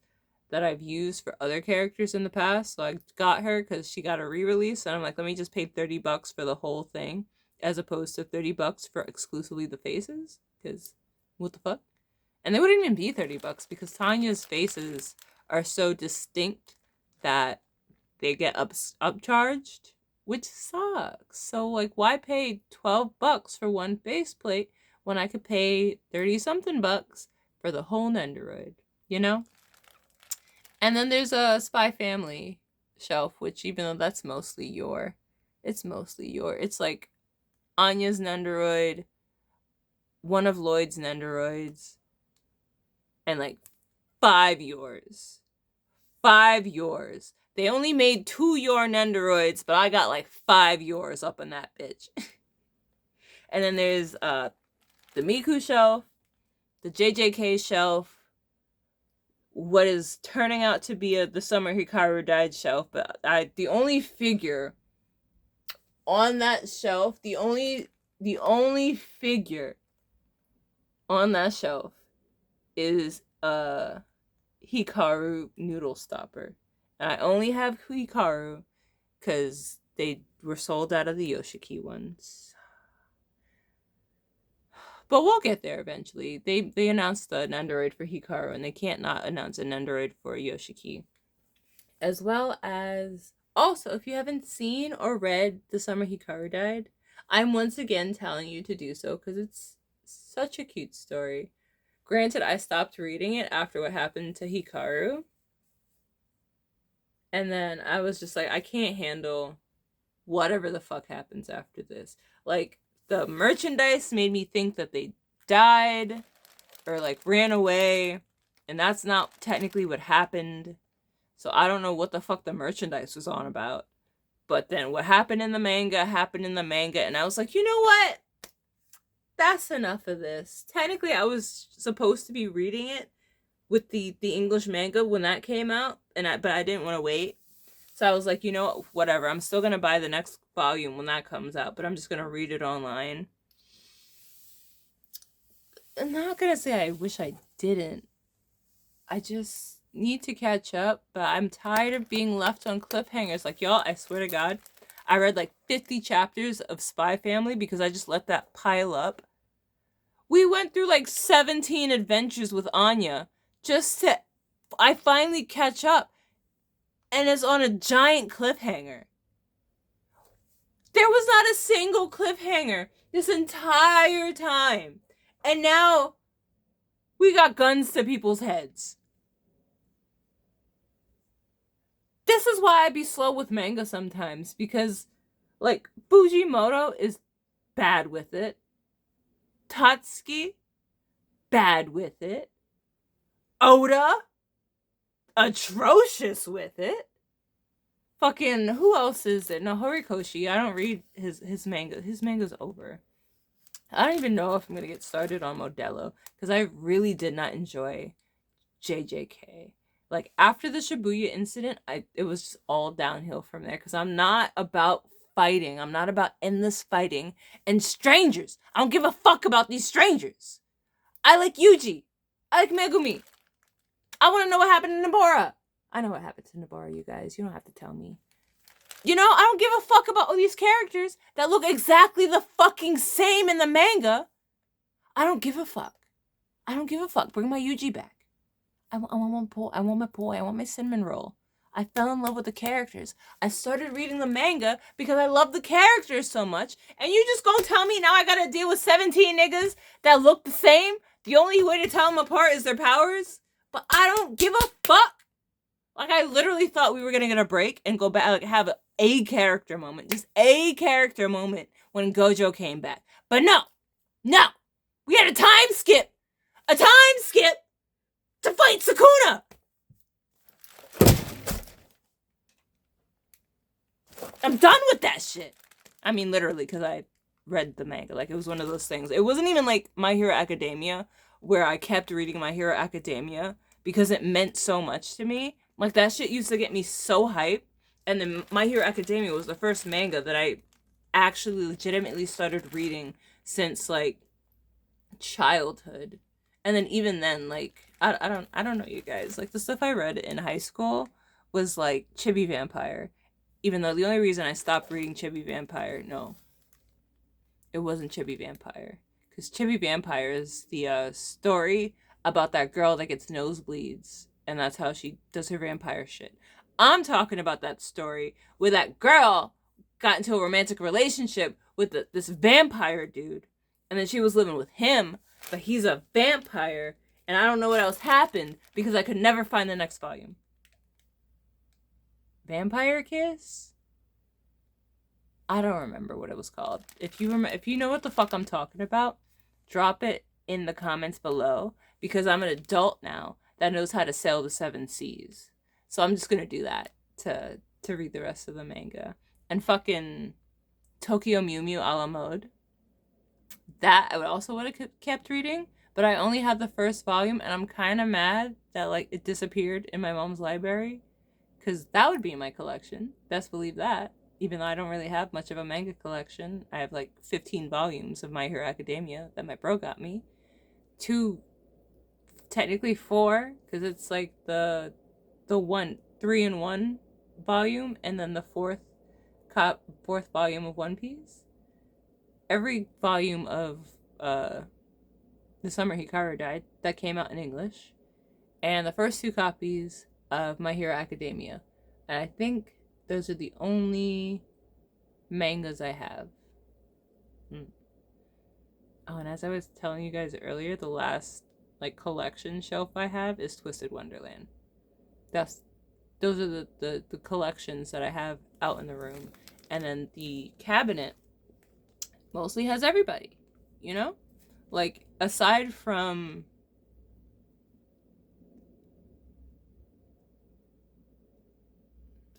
that I've used for other characters in the past. So I got her because she got a re-release, and I'm like, let me just pay $30 for the whole thing, as opposed to $30 for exclusively the faces, because what the fuck? And they wouldn't even be $30 because Tanya's faces are so distinct that they get upcharged, which sucks. So like, why pay $12 for one faceplate when I could pay 30-something bucks for the whole Nendoroid, you know? And then there's a Spy Family shelf, which even though that's mostly it's like Anya's Nendoroid, one of Lloyd's Nendoroids, and like 5 yours. 5 yours. They only made 2 your Nendoroids, but I got like 5 yours up in that bitch. And then there's the Miku shelf, the JJK shelf, what is turning out to be the Summer Hikaru Died shelf, but the only figure on that shelf, the only figure on that shelf is a Hikaru noodle stopper. And I only have Hikaru because they were sold out of the Yoshiki ones. But we'll get there eventually. They announced an Android for Hikaru, and they can't not announce an Android for Yoshiki. As well as, also, if you haven't seen or read The Summer Hikaru Died, I'm once again telling you to do so because it's such a cute story. Granted, I stopped reading it after what happened to Hikaru. And then I was just like, I can't handle whatever the fuck happens after this. Like, the merchandise made me think that they died or like ran away, and that's not technically what happened. So I don't know what the fuck the merchandise was on about. But then what happened in the manga, and I was like, you know what? That's enough of this. Technically, I was supposed to be reading it with the English manga when that came out, but I didn't want to wait. So I was like, you know what? Whatever. I'm still gonna buy the next volume when that comes out, but I'm just gonna read it online. I'm not gonna say I wish I didn't. I just need to catch up, but I'm tired of being left on cliffhangers. Like, y'all, I swear to God, I read like 50 chapters of Spy Family because I just let that pile up. We went through like 17 adventures with Anya just to I finally catch up, and it's on a giant cliffhanger. There was not a single cliffhanger this entire time. And now we got guns to people's heads. This is why I be slow with manga sometimes, because like Fujimoto is bad with it. Tatsuki, bad with it. Oda, atrocious with it. Fucking, who else is it? No, Horikoshi. I don't read his manga. His manga's over. I don't even know if I'm gonna get started on Modelo because I really did not enjoy JJK. Like, after the Shibuya incident, it was just all downhill from there because I'm not about fighting. I'm not about endless fighting and strangers. I don't give a fuck about these strangers. I like Yuji. I like Megumi. I want to know what happened to Nabora. I know what happened to Nabora, you guys. You don't have to tell me. You know, I don't give a fuck about all these characters that look exactly the fucking same in the manga. I don't give a fuck. I don't give a fuck. Bring my Yuji back. I want my boy. I want my boy. I want my cinnamon roll. I fell in love with the characters. I started reading the manga because I love the characters so much. And you just gonna tell me now I gotta deal with 17 niggas that look the same? The only way to tell them apart is their powers? But I don't give a fuck. Like, I literally thought we were gonna get a break and go back, like, have a character moment. Just a character moment when Gojo came back. But no. We had a time skip. A time skip to fight Sukuna. I'm done with that shit. I mean, literally, because I read the manga. Like, it was one of those things. It wasn't even like My Hero Academia, where I kept reading My Hero Academia because it meant so much to me. Like, that shit used to get me so hyped. And then My Hero Academia was the first manga that I actually legitimately started reading since, like, childhood. And then even then, like, I don't know, you guys. Like, the stuff I read in high school was like Chibi Vampire. Even though the only reason I stopped reading Chibi Vampire, no, it wasn't Chibi Vampire. Because Chibi Vampire is the story about that girl that gets nosebleeds. And that's how she does her vampire shit. I'm talking about that story where that girl got into a romantic relationship with this vampire dude. And then she was living with him, but he's a vampire. And I don't know what else happened because I could never find the next volume. Vampire Kiss? I don't remember what it was called. If you know what the fuck I'm talking about, drop it in the comments below, because I'm an adult now that knows how to sail the 7 seas. So I'm just gonna do that to read the rest of the manga. And fucking Tokyo Mew Mew a la mode. That I also would have kept reading, but I only had the first volume, and I'm kind of mad that, like, it disappeared in my mom's library. Because that would be in my collection. Best believe that. Even though I don't really have much of a manga collection. I have like 15 volumes of My Hero Academia that my bro got me. two, technically four, because it's like the 3-in-1 volume, and then the fourth volume of One Piece. Every volume of The Summer Hikaru Died that came out in English, and the first two copies of My Hero Academia. And I think those are the only mangas I have. Oh, and as I was telling you guys earlier, the last like collection shelf I have is Twisted Wonderland. Those are the collections that I have out in the room. And then the cabinet mostly has everybody, you know? Like, aside from...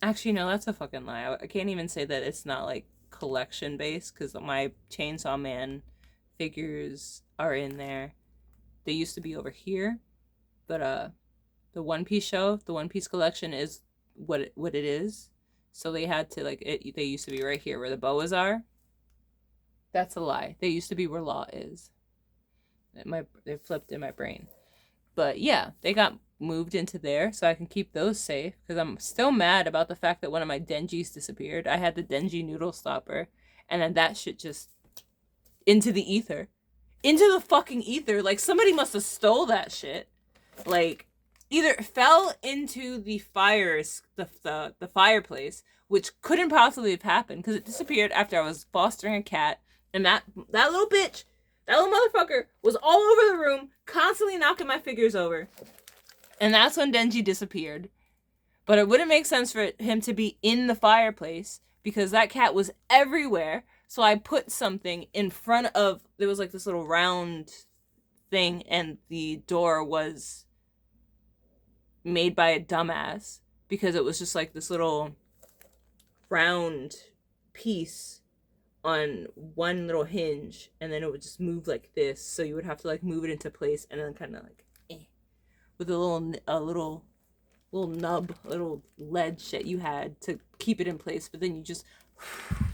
Actually, no, that's a fucking lie. I can't even say that it's not, like, collection based, because my Chainsaw Man figures are in there. They used to be over here, but the One Piece show, the One Piece collection is what it is. So they had to, like, they used to be right here where the boas are. That's a lie. They used to be where Law is. They flipped in my brain. But yeah, they got moved into there so I can keep those safe, because I'm still mad about the fact that one of my Denjis disappeared. I had the Denji noodle stopper, and then that shit just into the ether. Into the fucking ether. Like, somebody must have stole that shit. Like, either fell into the the fireplace, which couldn't possibly have happened because it disappeared after I was fostering a cat, and that little bitch, that little motherfucker, was all over the room, constantly knocking my figures over. And that's when Denji disappeared. But it wouldn't make sense for him to be in the fireplace because that cat was everywhere. So I put something in front of, there was like this little round thing, and the door was made by a dumbass because it was just like this little round piece on one little hinge, and then it would just move like this, so you would have to like move it into place and then kind of like with a little nub, a little ledge that you had to keep it in place, but then you just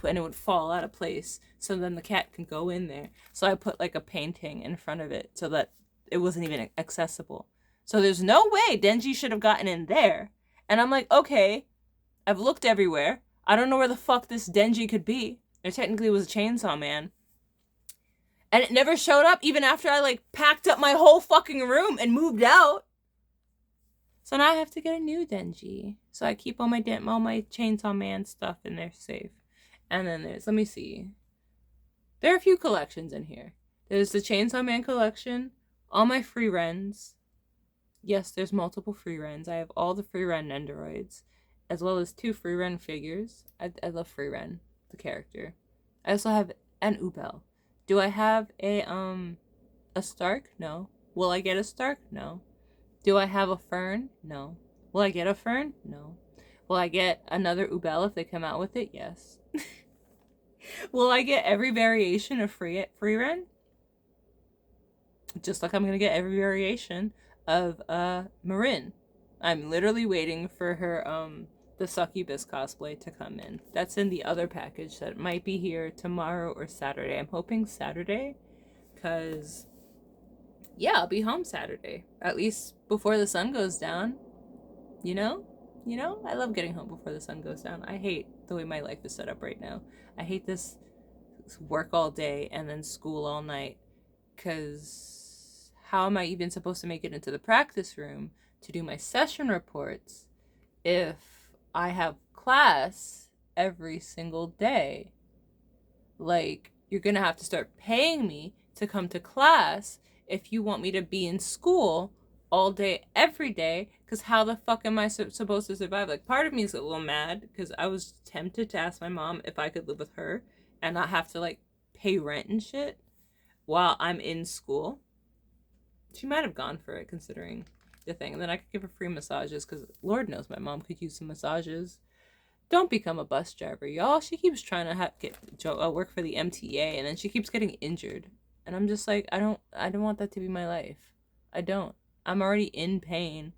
and it would fall out of place, so then the cat can go in there. So I put like a painting in front of it so that it wasn't even accessible. So there's no way Denji should have gotten in there. And I'm like, okay, I've looked everywhere. I don't know where the fuck this Denji could be. There technically was a Chainsaw Man. And it never showed up even after I like packed up my whole fucking room and moved out. So now I have to get a new Denji. So I keep all my Chainsaw Man stuff in there safe. And then there's, let me see. There are a few collections in here. There's the Chainsaw Man collection, all my free rens. Yes, there's multiple free rens. I have all the free ren Nendoroids, as well as 2 free ren figures. I love free ren, the character. I also have an Ubel. Do I have a Stark? No. Will I get a Stark? No. Do I have a Fern? No. Will I get a Fern? No. Will I get another Ubel if they come out with it? Yes. Will I get every variation of free ren? Just like I'm gonna get every variation of Marin. I'm literally waiting for her the Succubus cosplay to come in. That's in the other package that might be here tomorrow or Saturday. I'm hoping Saturday, because yeah, I'll be home Saturday, at least before the sun goes down. You know, I love getting home before the sun goes down. I hate the way my life is set up right now. I hate this work all day and then school all night, because how am I even supposed to make it into the practice room to do my session reports if I have class every single day? Like, you're gonna have to start paying me to come to class if you want me to be in school all day, every day, because how the fuck am I supposed to survive? Like, part of me is a little mad because I was tempted to ask my mom if I could live with her and not have to, like, pay rent and shit while I'm in school. She might have gone for it, considering the thing. And then I could give her free massages, because Lord knows my mom could use some massages. Don't become a bus driver, y'all. She keeps trying to work for the MTA, and then she keeps getting injured. And I'm just like, I don't want that to be my life. I don't. I'm already in pain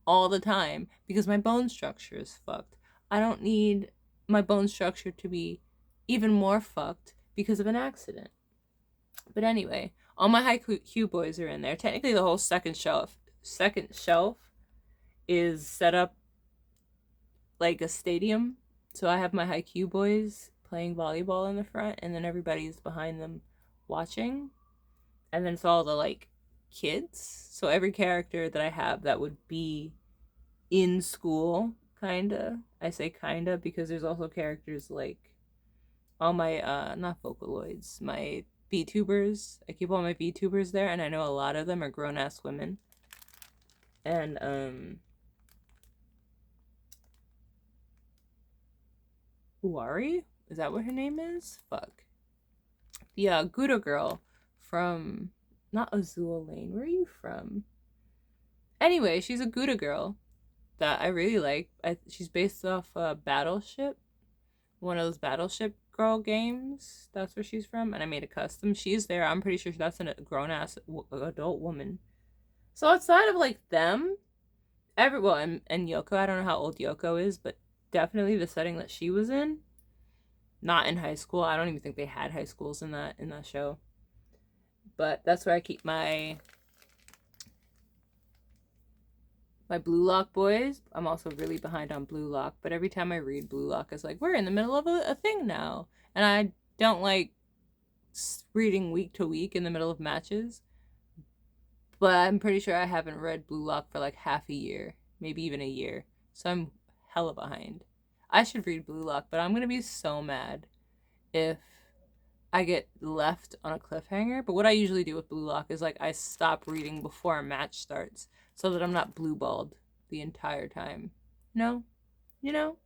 all the time because my bone structure is fucked. I don't need my bone structure to be even more fucked because of an accident. But anyway, All my Haikyuu boys are in there. Technically, the whole second shelf is set up like a stadium. So I have my Haikyuu boys playing volleyball in the front, and then everybody's behind them watching. And then it's all the like kids. So every character that I have that would be in school, kinda. I say kinda because there's also characters like all my not Vocaloids, my VTubers. I keep all my VTubers there, and I know a lot of them are grown ass women. And Uari? Is that what her name is? Fuck. The Gouda girl from not Azul Lane. Where are you from? Anyway, she's a Gouda girl that I really like. She's based off Battleship, one of those Battleship girl games. That's where she's from, and I made a custom. She's there. I'm pretty sure that's a grown ass adult woman. So outside of like them, everyone and Yoko. I don't know how old Yoko is, but definitely the setting that she was in. Not in high school. I don't even think they had high schools in that show. But that's where I keep my Blue Lock boys. I'm also really behind on Blue Lock, but every time I read Blue Lock, it's like, we're in the middle of a thing now. And I don't like reading week to week in the middle of matches. But I'm pretty sure I haven't read Blue Lock for like half a year, maybe even a year. So I'm hella behind. I should read Blue Lock, but I'm going to be so mad if I get left on a cliffhanger. But what I usually do with Blue Lock is like I stop reading before a match starts so that I'm not blue balled the entire time. No? You know?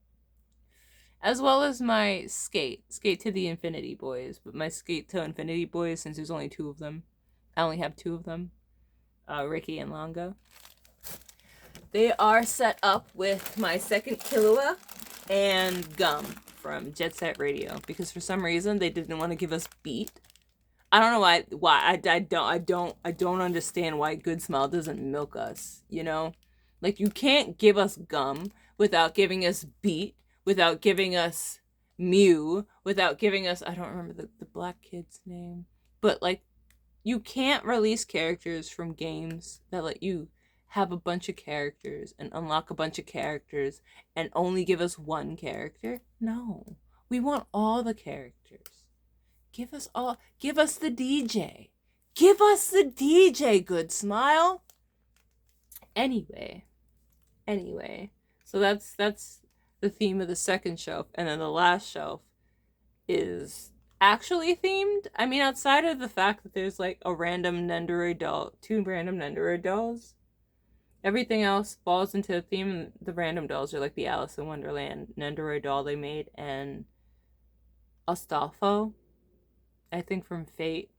As well as my Skate to the Infinity boys. But my Skate to Infinity boys, since there's only 2 of them, I only have 2 of them. Ricky and Longo. They are set up with my second Killua and Gum from Jet Set Radio, because for some reason they didn't want to give us Beat. I don't know why I don't understand why Good Smile doesn't milk us, you know? Like, you can't give us Gum without giving us Beat, without giving us Mew, without giving us, I don't remember the black kid's name, but like, you can't release characters from games that let you have a bunch of characters and unlock a bunch of characters and only give us one character. No. We want all the characters. Give us the DJ. Give us the DJ, Good Smile. Anyway. So that's the theme of the second shelf. And then the last shelf is actually themed. I mean, outside of the fact that there's like a random Nendoroid doll, 2 random Nendoroid dolls, everything else falls into the theme. The random dolls are like the Alice in Wonderland Nendoroid doll they made, and Astolfo, I think from Fate,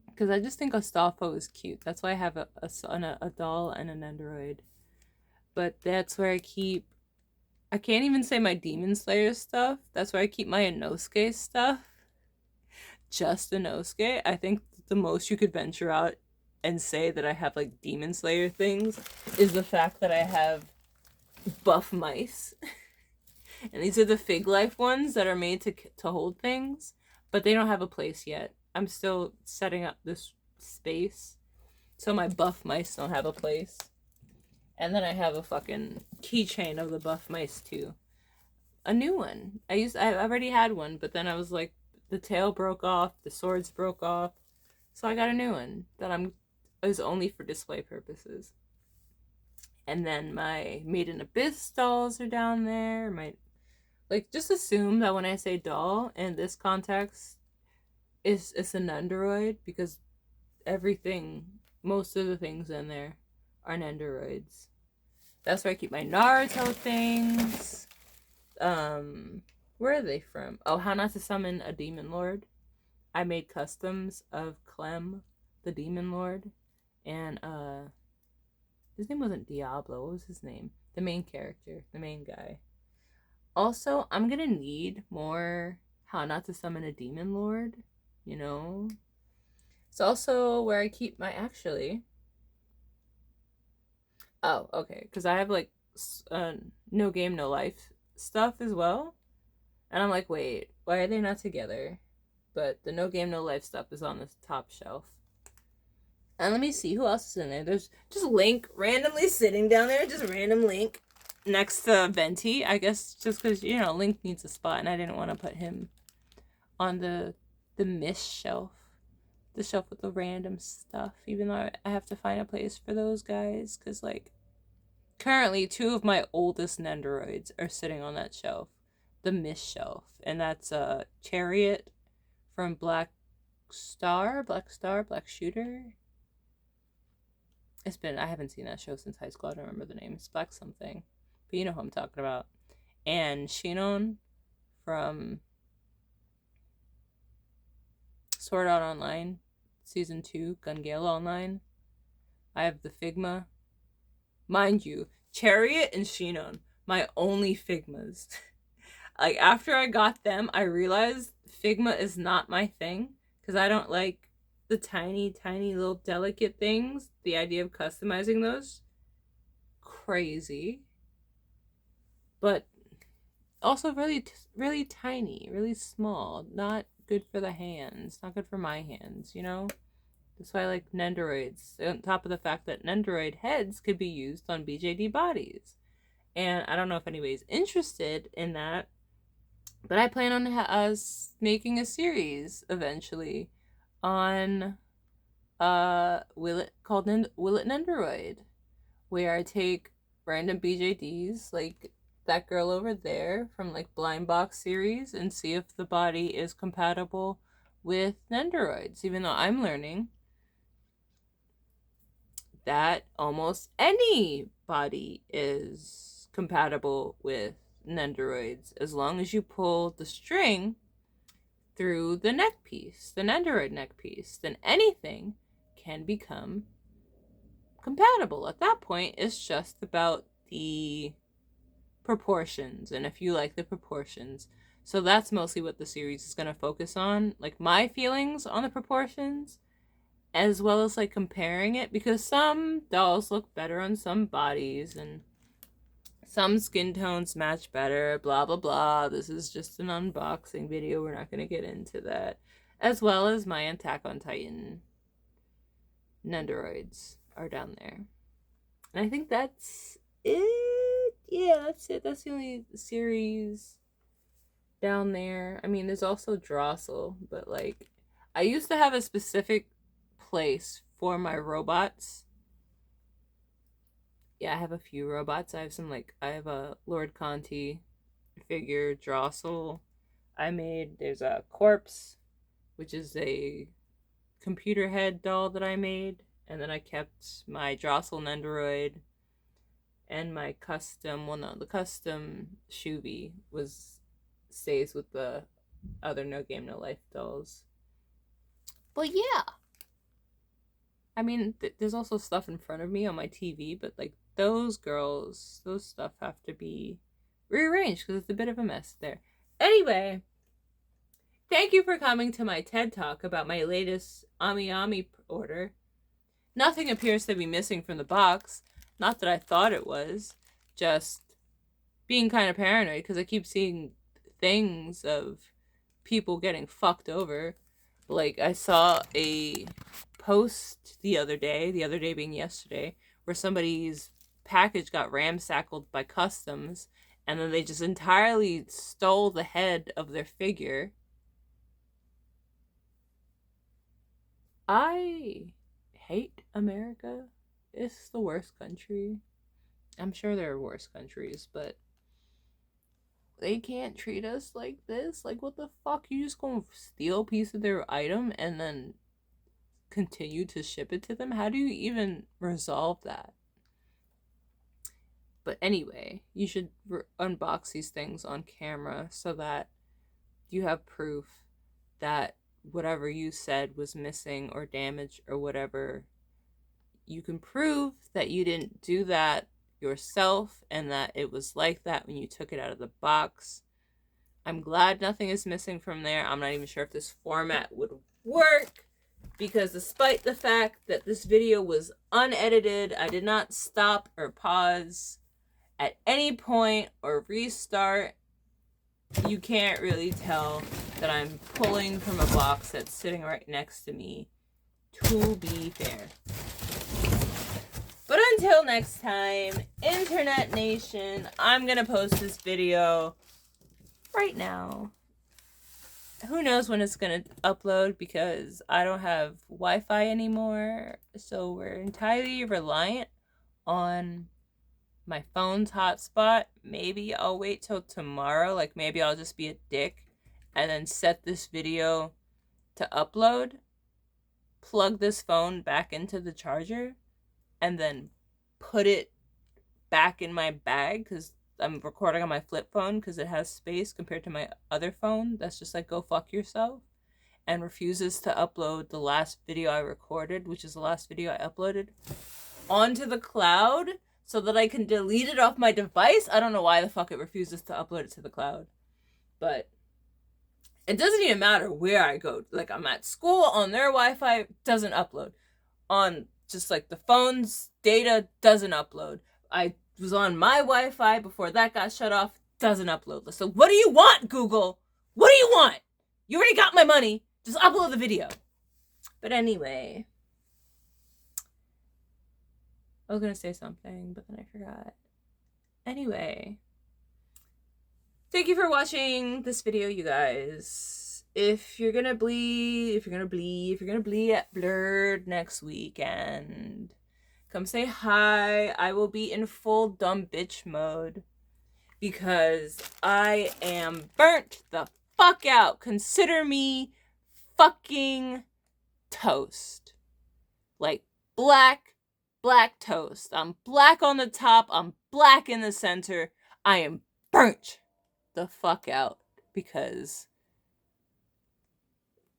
because I just think Astolfo is cute. That's why I have a doll and a Nendoroid. But that's where I can't even say my Demon Slayer stuff. That's where I keep my Inosuke stuff. Just Inosuke. I think the most you could venture out and say that I have like Demon Slayer things is the fact that I have buff mice. And these are the Fig Life ones that are made to hold things, but they don't have a place yet. I'm still setting up this space, so my buff mice don't have a place. And then I have a fucking keychain of the buff mice too. A new one. I already had one, but then I was like, the tail broke off, the swords broke off, so I got a new one that is only for display purposes. And then my Made in Abyss dolls are down there. Just assume that when I say doll in this context, it's a Nendoroid, because most of the things in there are Nendoroids. That's where I keep my Naruto things. Where are they from? Oh, How Not to Summon a Demon Lord. I made customs of Clem, the Demon Lord, and his name wasn't Diablo. What was his name? The main character, the main guy. Also, I'm gonna need more How Not to Summon a Demon Lord, you know? It's also where I keep my, oh, okay, because I have like No Game, No Life stuff as well. And I'm like, wait, why are they not together? But the No Game, No Life stuff is on the top shelf. And let me see who else is in there. There's just Link randomly sitting down there, just random Link next to Venti. I guess just because, you know, Link needs a spot and I didn't want to put him on the mist shelf. The shelf with the random stuff, even though I have to find a place for those guys, because, like, currently 2 of my oldest Nendoroids are sitting on that shelf, the mist shelf, and that's Chariot from Black Shooter. I haven't seen that show since high school. I don't remember the name. It's Black something, but you know who I'm talking about. And Shinon from Sword Art Online Season 2, Gun Gale Online. I have the Figma. Mind you, Chariot and Shinon, my only Figmas. Like, after I got them, I realized Figma is not my thing, because I don't like the tiny, tiny little delicate things. The idea of customizing those, crazy. But also really, really tiny, really small. Not good for the hands. Not good for my hands, you know? That's why I like Nendoroids. On top of the fact that Nendoroid heads could be used on BJD bodies. And I don't know if anybody's interested in that, but I plan on us making a series eventually on Will It Nendoroid, where I take random BJDs like that girl over there from like Blind Box series and see if the body is compatible with Nendoroids, even though I'm learning that almost any body is compatible with Nendoroids as long as you pull the string through the neck piece, the Nendoroid neck piece, then anything can become compatible. At that point, it's just about the proportions and if you like the proportions. So that's mostly what the series is going to focus on, like my feelings on the proportions, as well as like comparing it, because some dolls look better on some bodies and some skin tones match better, blah blah blah. This is just an unboxing video, we're not going to get into that. As well as my Attack on Titan Nendoroids are down there. And I think that's it. Yeah, that's it. That's the only series down there. I mean, there's also Drossel, but like, I used to have a specific place for my robots. Yeah, I have a few robots. I have a Lord Conti figure, Drossel. There's a Corpse, which is a computer head doll that I made. And then I kept my Drossel Nendoroid and my custom, the custom Shuvi stays with the other No Game No Life dolls. But yeah. I mean, there's also stuff in front of me on my TV, but like those stuff have to be rearranged because it's a bit of a mess there. Anyway, thank you for coming to my TED Talk about my latest Ami Ami order. Nothing appears to be missing from the box. Not that I thought it was. Just being kind of paranoid because I keep seeing things of people getting fucked over. Like, I saw a post the other day being yesterday, where somebody's package got ramsackled by customs, and then they just entirely stole the head of their figure. I hate America. It's the worst country. I'm sure there are worse countries, but they can't treat us like this. Like, what the fuck? You just gonna steal a piece of their item and then continue to ship it to them? How do you even resolve that? But anyway, you should unbox these things on camera so that you have proof that whatever you said was missing or damaged or whatever, you can prove that you didn't do that yourself and that it was like that when you took it out of the box. I'm glad nothing is missing from there. I'm not even sure if this format would work, because despite the fact that this video was unedited, I did not stop or pause at any point or restart. You can't really tell that I'm pulling from a box that's sitting right next to me To be fair. But until next time, Internet Nation, I'm gonna post this video right now. Who knows when it's gonna upload because I don't have Wi-Fi anymore. So we're entirely reliant on my phone's hotspot. Maybe I'll wait till tomorrow. Like maybe I'll just be a dick and then set this video to upload. Plug this phone back into the charger and then put it back in my bag because I'm recording on my flip phone because it has space compared to my other phone that's just like go fuck yourself and refuses to upload the last video I recorded, which is the last video I uploaded, onto the cloud so that I can delete it off my device. I don't know why the fuck it refuses to upload it to the cloud, but it doesn't even matter where I go. Like I'm at school on their Wi-Fi, doesn't upload. On just like the phone's data, doesn't upload. I was on my Wi-Fi before that got shut off, doesn't upload. So what do you want, Google? What do you want? You already got my money. Just upload the video. But anyway, I was gonna say something, but then I forgot. Anyway, thank you for watching this video, you guys. If you're gonna bleed at Blurred next weekend, come say hi. I will be in full dumb bitch mode because I am burnt the fuck out. Consider me fucking toast. Like black toast. I'm black on the top. I'm black in the center. I am burnt the fuck out because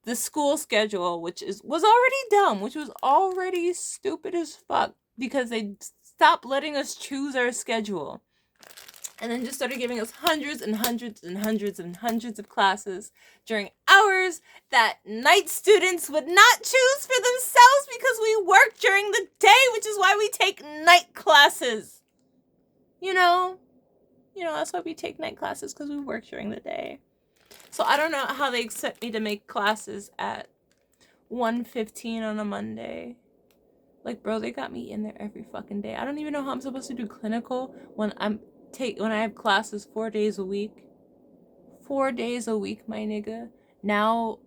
the school schedule, which was already dumb, which was already stupid as fuck because they stopped letting us choose our schedule and then just started giving us hundreds and hundreds and hundreds and hundreds of classes during hours that night students would not choose for themselves because we work during the day, which is why we take night classes. You know, that's why we take night classes, because we work during the day. So I don't know how they expect me to make classes at 1:15 on a Monday. Like, bro, they got me in there every fucking day. I don't even know how I'm supposed to do clinical when I have classes 4 days a week. 4 days a week, my nigga. Now,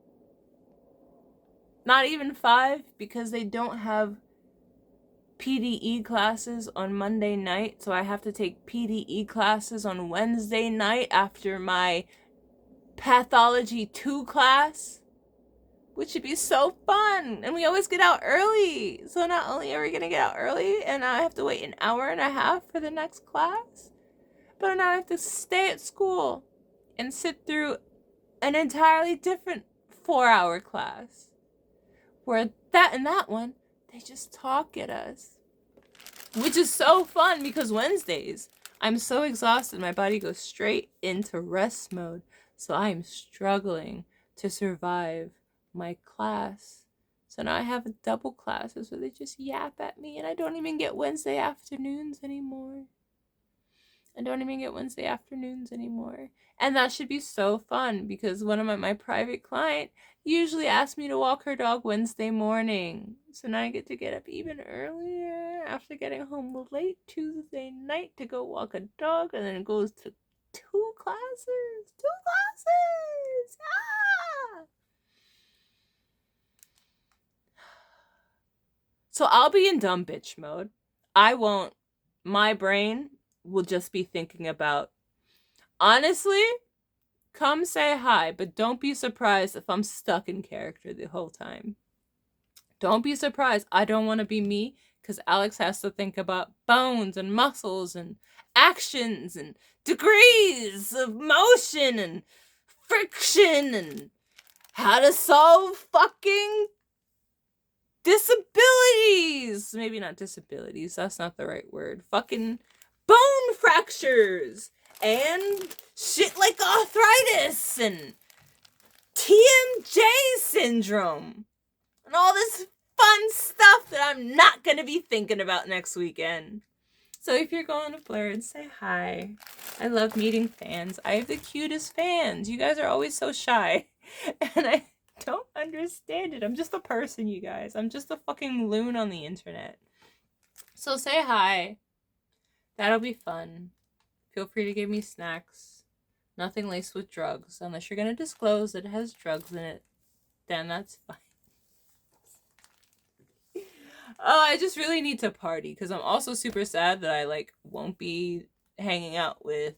not even 5 because they don't have PDE classes on Monday night. So I have to take PDE classes on Wednesday night after my Pathology 2 class, which should be so fun. And we always get out early. So not only are we going to get out early and I have to wait an hour and a half for the next class, but now I have to stay at school and sit through an entirely different 4-hour class. Where that one, they just talk at us. Which is so fun because Wednesdays, I'm so exhausted. My body goes straight into rest mode. So I am struggling to survive my class. So now I have double classes where they just yap at me and I don't even get Wednesday afternoons anymore. And that should be so fun because one of my private client usually asks me to walk her dog Wednesday morning. So now I get to get up even earlier after getting home late Tuesday night to go walk a dog, and then it goes to 2 classes. Ah! So I'll be in dumb bitch mode. My brain will just be thinking about, honestly, come say hi, but don't be surprised if I'm stuck in character the whole time. Don't be surprised. I don't want to be me because Alex has to think about bones and muscles and actions and degrees of motion and friction and how to solve fucking disabilities. Maybe not disabilities. That's not the right word. Fucking bone fractures and shit like arthritis and TMJ syndrome and all this fun stuff that I'm not going to be thinking about next weekend. So if you're going to Blurred, say hi. I love meeting fans. I have the cutest fans. You guys are always so shy. And don't understand it. I'm just a person, you guys. I'm just a fucking loon on the internet. So say hi. That'll be fun. Feel free to give me snacks. Nothing laced with drugs. Unless you're gonna disclose that it has drugs in it, then that's fine. Oh, I just really need to party because I'm also super sad that I like won't be hanging out with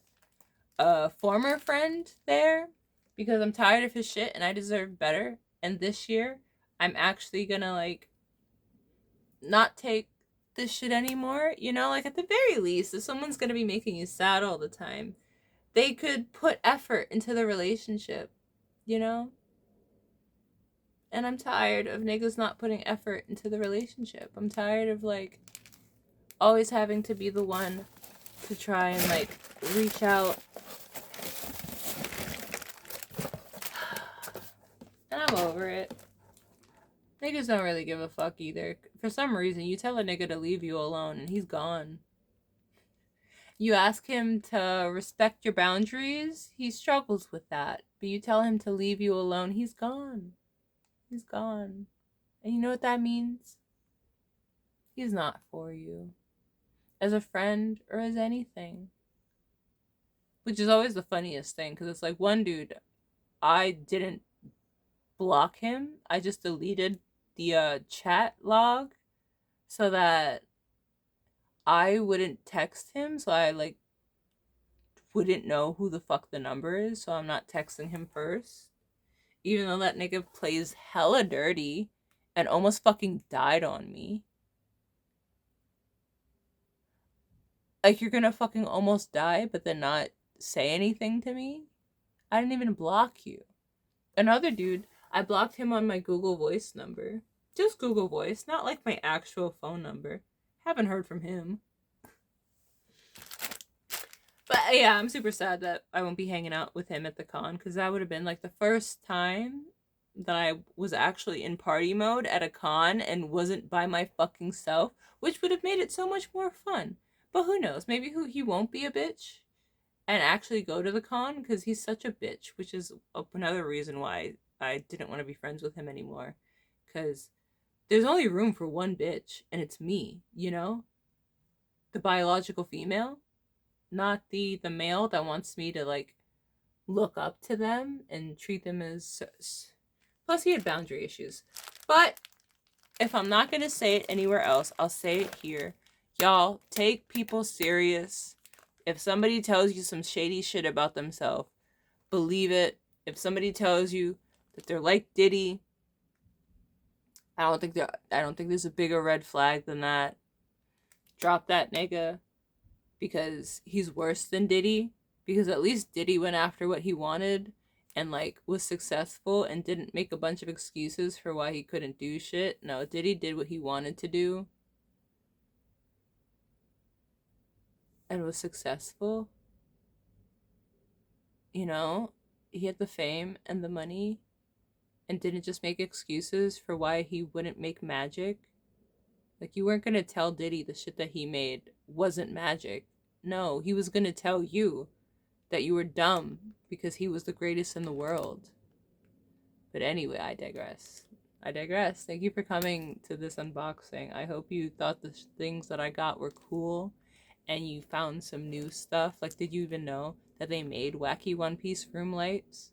a former friend there because I'm tired of his shit and I deserve better. And this year, I'm actually gonna like not take this shit anymore. You know, like at the very least, if someone's gonna be making you sad all the time, they could put effort into the relationship, you know? And I'm tired of niggas not putting effort into the relationship. I'm tired of like always having to be the one to try and like reach out. And I'm over it. Niggas don't really give a fuck either. For some reason, you tell a nigga to leave you alone and he's gone. You ask him to respect your boundaries, he struggles with that. But you tell him to leave you alone, he's gone. He's gone. And you know what that means? He's not for you. As a friend or as anything. Which is always the funniest thing, because it's like one dude, I didn't block him. I just deleted the chat log so that I wouldn't text him, so I like wouldn't know who the fuck the number is, so I'm not texting him first. Even though that nigga plays hella dirty and almost fucking died on me. Like, you're gonna fucking almost die, but then not say anything to me? I didn't even block you. Another dude, I blocked him on my Google Voice number. Just Google Voice, not like my actual phone number. Haven't heard from him. But yeah, I'm super sad that I won't be hanging out with him at the con, because that would have been like the first time that I was actually in party mode at a con and wasn't by my fucking self, which would have made it so much more fun. But who knows, maybe he won't be a bitch and actually go to the con, because he's such a bitch, which is another reason why I didn't want to be friends with him anymore, because there's only room for one bitch, and it's me, you know? The biological female, not the male that wants me to like look up to them and treat them as. Plus he had boundary issues. But if I'm not gonna say it anywhere else, I'll say it here. Y'all, take people serious. If somebody tells you some shady shit about themselves, believe it. If somebody tells you that they're like Diddy, I don't think there's a bigger red flag than that. Drop that nigga. Because he's worse than Diddy. Because at least Diddy went after what he wanted and like was successful and didn't make a bunch of excuses for why he couldn't do shit. No, Diddy did what he wanted to do and was successful. You know, he had the fame and the money and didn't just make excuses for why he wouldn't make magic. Like, you weren't gonna tell Diddy the shit that he made wasn't magic. No, he was gonna tell you that you were dumb because he was the greatest in the world. But anyway, I digress. Thank you for coming to this unboxing. I hope you thought the things that I got were cool and you found some new stuff. Like, did you even know that they made wacky One Piece room lights?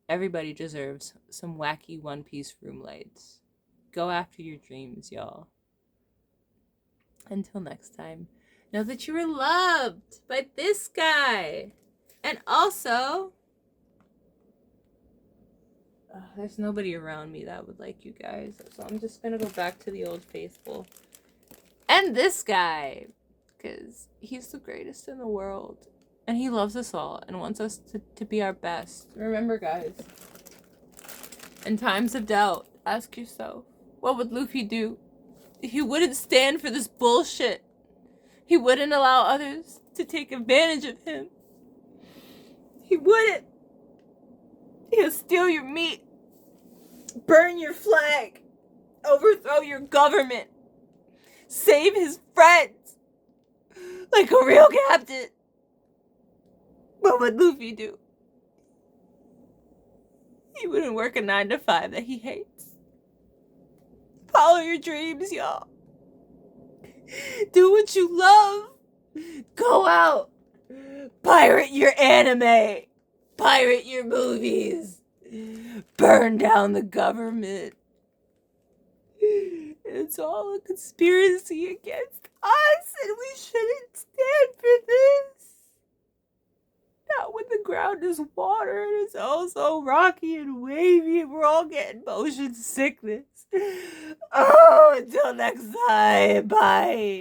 Everybody deserves some wacky One Piece room lights. Go after your dreams, y'all. Until next time, know that you are loved by this guy. And also, there's nobody around me that would like you guys. So I'm just gonna go back to the old faithful. And this guy, because he's the greatest in the world. And he loves us all and wants us to be our best. Remember, guys, in times of doubt, ask yourself, what would Luffy do? He wouldn't stand for this bullshit. He wouldn't allow others to take advantage of him. He wouldn't. He'll steal your meat, burn your flag, overthrow your government, save his friends like a real captain. What would Luffy do? He wouldn't work a 9 to 5 that he hates. Follow your dreams, y'all. Do what you love. Go out. Pirate your anime. Pirate your movies. Burn down the government. It's all a conspiracy against us, and we shouldn't stand for this. Not when the ground is water and it's all so rocky and wavy and we're all getting motion sickness. Oh, until next time. Bye.